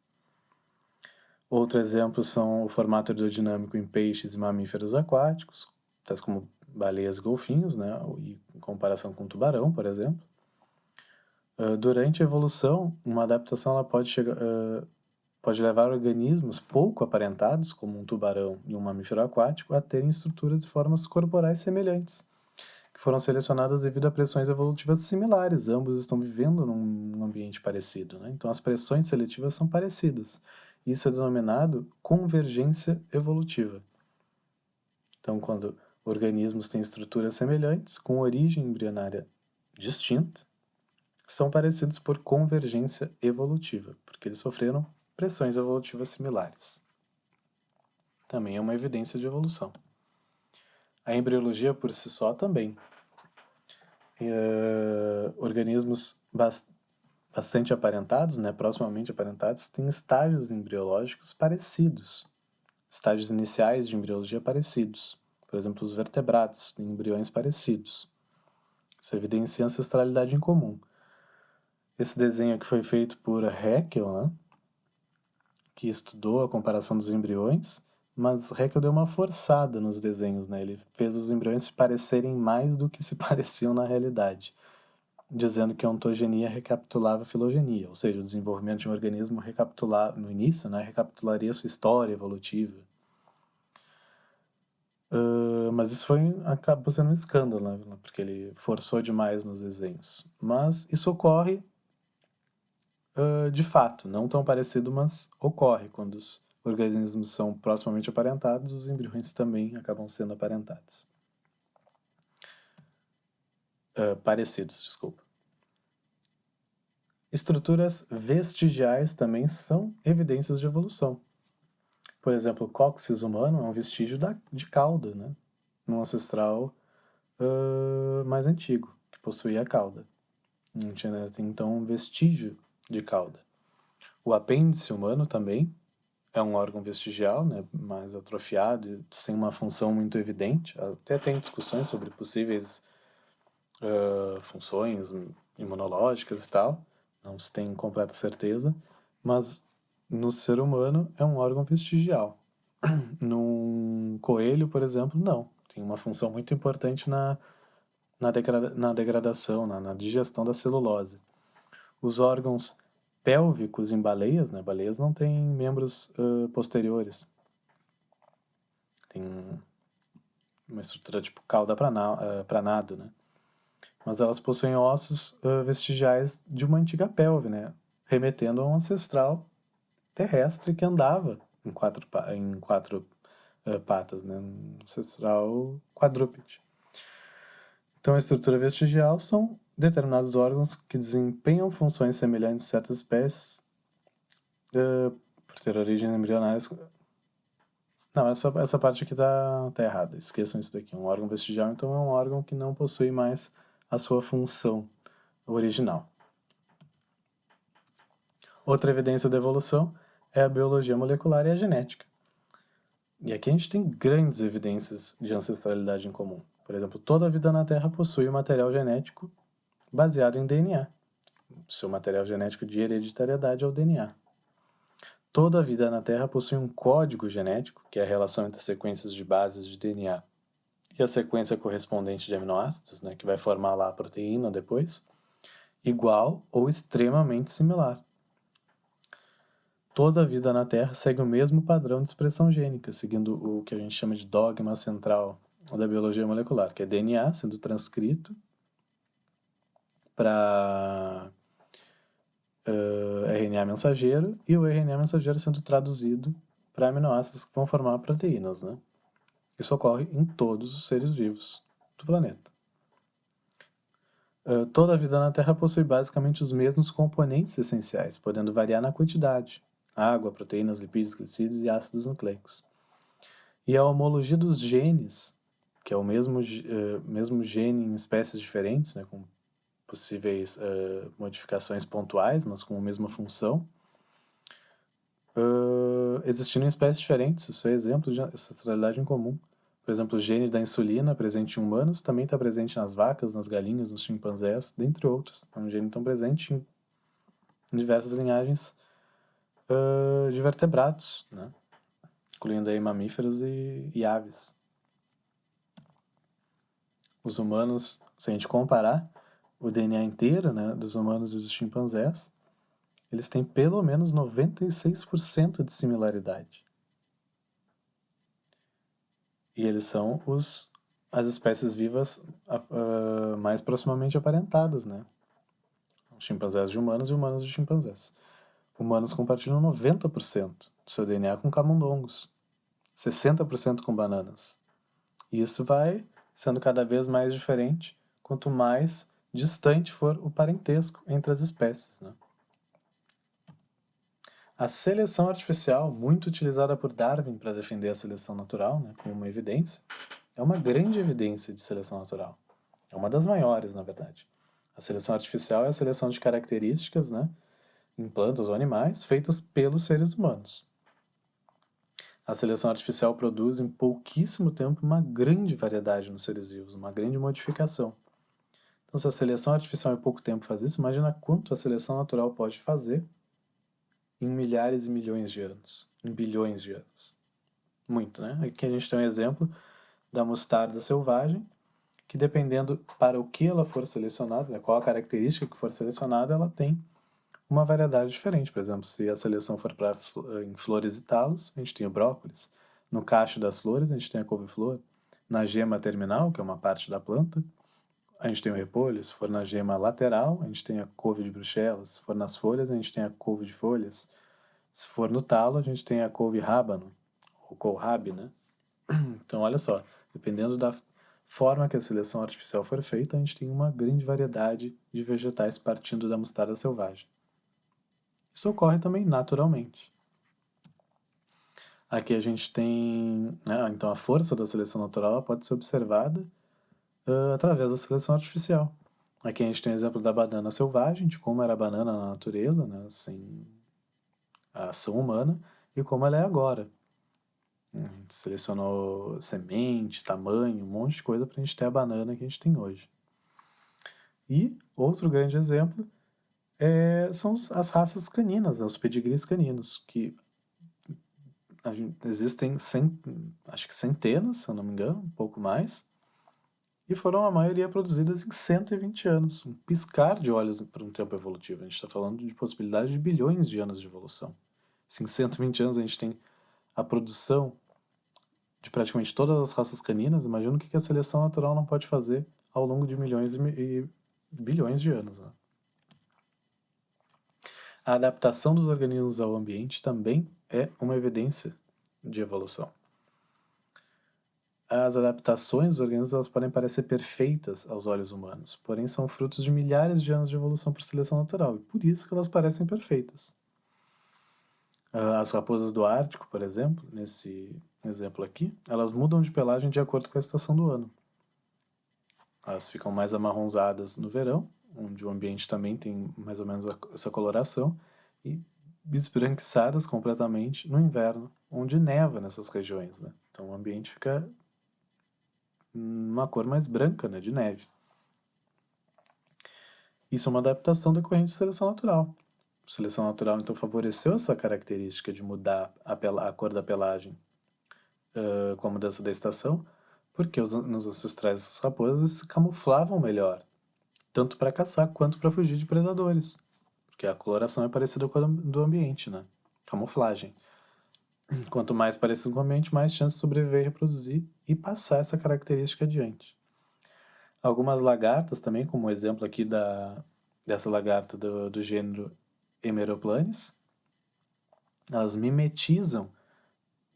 Outro exemplo são o formato hidrodinâmico em peixes e mamíferos aquáticos, tais como baleias e golfinhos, né, e em comparação com o tubarão, por exemplo. Durante a evolução, uma adaptação ela pode levar organismos pouco aparentados, como um tubarão e um mamífero aquático, a terem estruturas e formas corporais semelhantes, que foram selecionadas devido a pressões evolutivas similares. Ambos estão vivendo num ambiente parecido, né? Então, as pressões seletivas são parecidas. Isso é denominado convergência evolutiva. Então, quando organismos têm estruturas semelhantes, com origem embrionária distinta, são parecidos por convergência evolutiva, porque eles sofreram pressões evolutivas similares. Também é uma evidência de evolução. A embriologia por si só também. Organismos bastante aparentados, né, proximamente aparentados, têm estágios embriológicos parecidos. Estágios iniciais de embriologia parecidos. Por exemplo, os vertebrados têm embriões parecidos. Isso evidencia ancestralidade em comum. Esse desenho aqui foi feito por Haeckel, né, que estudou a comparação dos embriões, mas Haeckel deu uma forçada nos desenhos, né? Ele fez os embriões se parecerem mais do que se pareciam na realidade, dizendo que a ontogenia recapitulava a filogenia, ou seja, o desenvolvimento de um organismo no início, né, recapitularia sua história evolutiva. Mas isso acabou sendo um escândalo, né, porque ele forçou demais nos desenhos. Mas isso ocorre de fato, não tão parecido, mas ocorre quando os organismos são proximamente aparentados, os embriões também acabam sendo aparentados. Parecidos, desculpa. Estruturas vestigiais também são evidências de evolução. Por exemplo, o cóccix humano é um vestígio de cauda, né? Um ancestral mais antigo, que possuía cauda. A gente ainda tem, então, um vestígio de cauda. O apêndice humano também é um órgão vestigial, né, mais atrofiado e sem uma função muito evidente. Até tem discussões sobre possíveis funções imunológicas e tal, não se tem completa certeza, mas no ser humano é um órgão vestigial. Num coelho, por exemplo, não. Tem uma função muito importante na degradação, na digestão da celulose. Os órgãos pélvicos em baleias, né? Baleias não têm membros posteriores. Tem uma estrutura tipo cauda para nado, né? Mas elas possuem ossos vestigiais de uma antiga pelve, né? Remetendo a um ancestral terrestre que andava em quatro patas, né? Um ancestral quadrúpede. Então, a estrutura vestigial são determinados órgãos que desempenham funções semelhantes a certas espécies por ter origens embrionárias. Não, essa parte aqui tá errada. Esqueçam isso daqui. Um órgão vestigial, então, é um órgão que não possui mais a sua função original. Outra evidência da evolução é a biologia molecular e a genética. E aqui a gente tem grandes evidências de ancestralidade em comum. Por exemplo, toda a vida na Terra possui um material genético baseado em DNA. Seu material genético de hereditariedade é o DNA. Toda a vida na Terra possui um código genético, que é a relação entre as sequências de bases de DNA e a sequência correspondente de aminoácidos, né, que vai formar lá a proteína depois, igual ou extremamente similar. Toda a vida na Terra segue o mesmo padrão de expressão gênica, seguindo o que a gente chama de dogma central da biologia molecular, que é DNA sendo transcrito para RNA mensageiro e o RNA mensageiro sendo traduzido para aminoácidos que vão formar proteínas, né? Isso ocorre em todos os seres vivos do planeta. Toda a vida na Terra possui basicamente os mesmos componentes essenciais, podendo variar na quantidade: água, proteínas, lipídios, glicídios e ácidos nucleicos. E a homologia dos genes, que é o mesmo gene em espécies diferentes, né, com possíveis modificações pontuais, mas com a mesma função, existindo em espécies diferentes. Isso é exemplo de ancestralidade em comum. Por exemplo, o gene da insulina presente em humanos também está presente nas vacas, nas galinhas, nos chimpanzés, dentre outros. É um gene tão presente em diversas linhagens de vertebrados, né? Incluindo aí mamíferos e aves. Os humanos, se a gente comparar o DNA inteiro, né, dos humanos e dos chimpanzés, eles têm pelo menos 96% de similaridade. E eles são as espécies vivas mais proximamente aparentadas, né? Os chimpanzés de humanos e humanos de chimpanzés. Humanos compartilham 90% do seu DNA com camundongos, 60% com bananas. E isso vai sendo cada vez mais diferente quanto mais distante for o parentesco entre as espécies, né? A seleção artificial, muito utilizada por Darwin para defender a seleção natural, né, como uma evidência, é uma grande evidência de seleção natural. É uma das maiores, na verdade. A seleção artificial é a seleção de características, né, em plantas ou animais, feitas pelos seres humanos. A seleção artificial produz em pouquíssimo tempo uma grande variedade nos seres vivos, uma grande modificação. Então, se a seleção artificial em pouco tempo faz isso, imagina quanto a seleção natural pode fazer em milhares e milhões de anos, em bilhões de anos. Muito, né? Aqui a gente tem um exemplo da mostarda selvagem, que dependendo para o que ela for selecionada, né, qual a característica que for selecionada, ela tem uma variedade diferente. Por exemplo, se a seleção for para em flores e talos, a gente tem o brócolis. No cacho das flores, a gente tem a couve-flor. Na gema terminal, que é uma parte da planta, a gente tem o repolho. Se for na gema lateral, a gente tem a couve de Bruxelas. Se for nas folhas, a gente tem a couve de folhas. Se for no talo, a gente tem a couve rábano, ou kohlrabi, né? Então, olha só, dependendo da forma que a seleção artificial for feita, a gente tem uma grande variedade de vegetais partindo da mostarda selvagem. Isso ocorre também naturalmente. Aqui a gente tem, né, então a força da seleção natural pode ser observada através da seleção artificial. Aqui a gente tem o exemplo da banana selvagem, de como era a banana na natureza, né, sem a ação humana, e como ela é agora. A gente selecionou semente, tamanho, um monte de coisa para a gente ter a banana que a gente tem hoje. E outro grande exemplo são as raças caninas, os pedigrees caninos, que existem acho que centenas, se eu não me engano, um pouco mais, e foram a maioria produzidas em 120 anos, um piscar de olhos para um tempo evolutivo. A gente está falando de possibilidade de bilhões de anos de evolução. Se em 120 anos a gente tem a produção de praticamente todas as raças caninas, imagina o que a seleção natural não pode fazer ao longo de milhões e bilhões de anos, né? A adaptação dos organismos ao ambiente também é uma evidência de evolução. As adaptações dos organismos elas podem parecer perfeitas aos olhos humanos, porém são frutos de milhares de anos de evolução por seleção natural, e por isso que elas parecem perfeitas. As raposas do Ártico, por exemplo, nesse exemplo aqui, elas mudam de pelagem de acordo com a estação do ano. Elas ficam mais amarronzadas no verão, onde o ambiente também tem mais ou menos essa coloração, e esbranquiçadas completamente no inverno, onde neva nessas regiões, né? Então o ambiente fica uma cor mais branca, né, de neve. Isso é uma adaptação decorrente de seleção natural. A seleção natural, então, favoreceu essa característica de mudar a cor da pelagem com a mudança da estação, porque nos ancestrais dessas raposas se camuflavam melhor, tanto para caçar quanto para fugir de predadores, porque a coloração é parecida com a do ambiente, né? Camuflagem. Quanto mais parecido com o ambiente, mais chance de sobreviver e reproduzir e passar essa característica adiante. Algumas lagartas também, como o exemplo aqui dessa lagarta do gênero Emeroplanes, elas mimetizam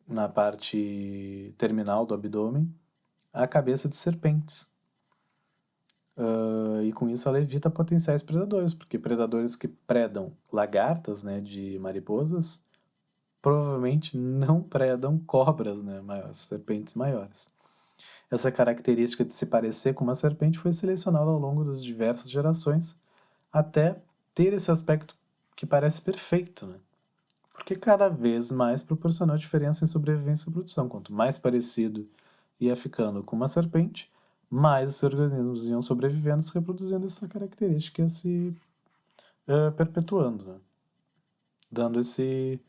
na parte terminal do abdômen a cabeça de serpentes. E com isso ela evita potenciais predadores, porque predadores que predam lagartas, né, de mariposas, provavelmente não predam cobras, né, serpentes maiores. Essa característica de se parecer com uma serpente foi selecionada ao longo das diversas gerações até ter esse aspecto que parece perfeito, né? Porque cada vez mais proporcionou diferença em sobrevivência e produção. Quanto mais parecido ia ficando com uma serpente, mais os organismos iam sobrevivendo e se reproduzindo, essa característica ia se perpetuando, né? Dando esse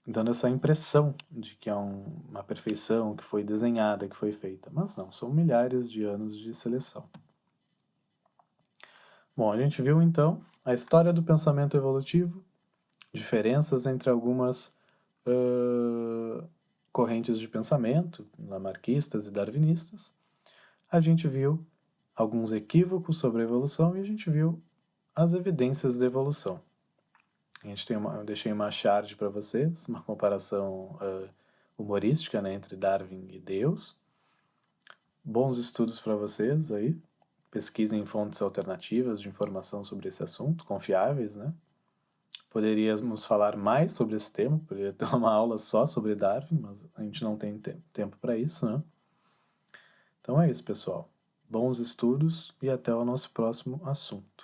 dando essa impressão de que é uma perfeição que foi desenhada, que foi feita. Mas não, são milhares de anos de seleção. Bom, a gente viu então a história do pensamento evolutivo, diferenças entre algumas correntes de pensamento, lamarquistas e darwinistas. A gente viu alguns equívocos sobre a evolução e a gente viu as evidências da evolução. Eu deixei uma chart para vocês, uma comparação humorística, né, entre Darwin e Deus. Bons estudos para vocês aí. Pesquisem fontes alternativas de informação sobre esse assunto, confiáveis, né? Poderíamos falar mais sobre esse tema, poderia ter uma aula só sobre Darwin, mas a gente não tem tempo para isso, né? Então é isso, pessoal. Bons estudos e até o nosso próximo assunto.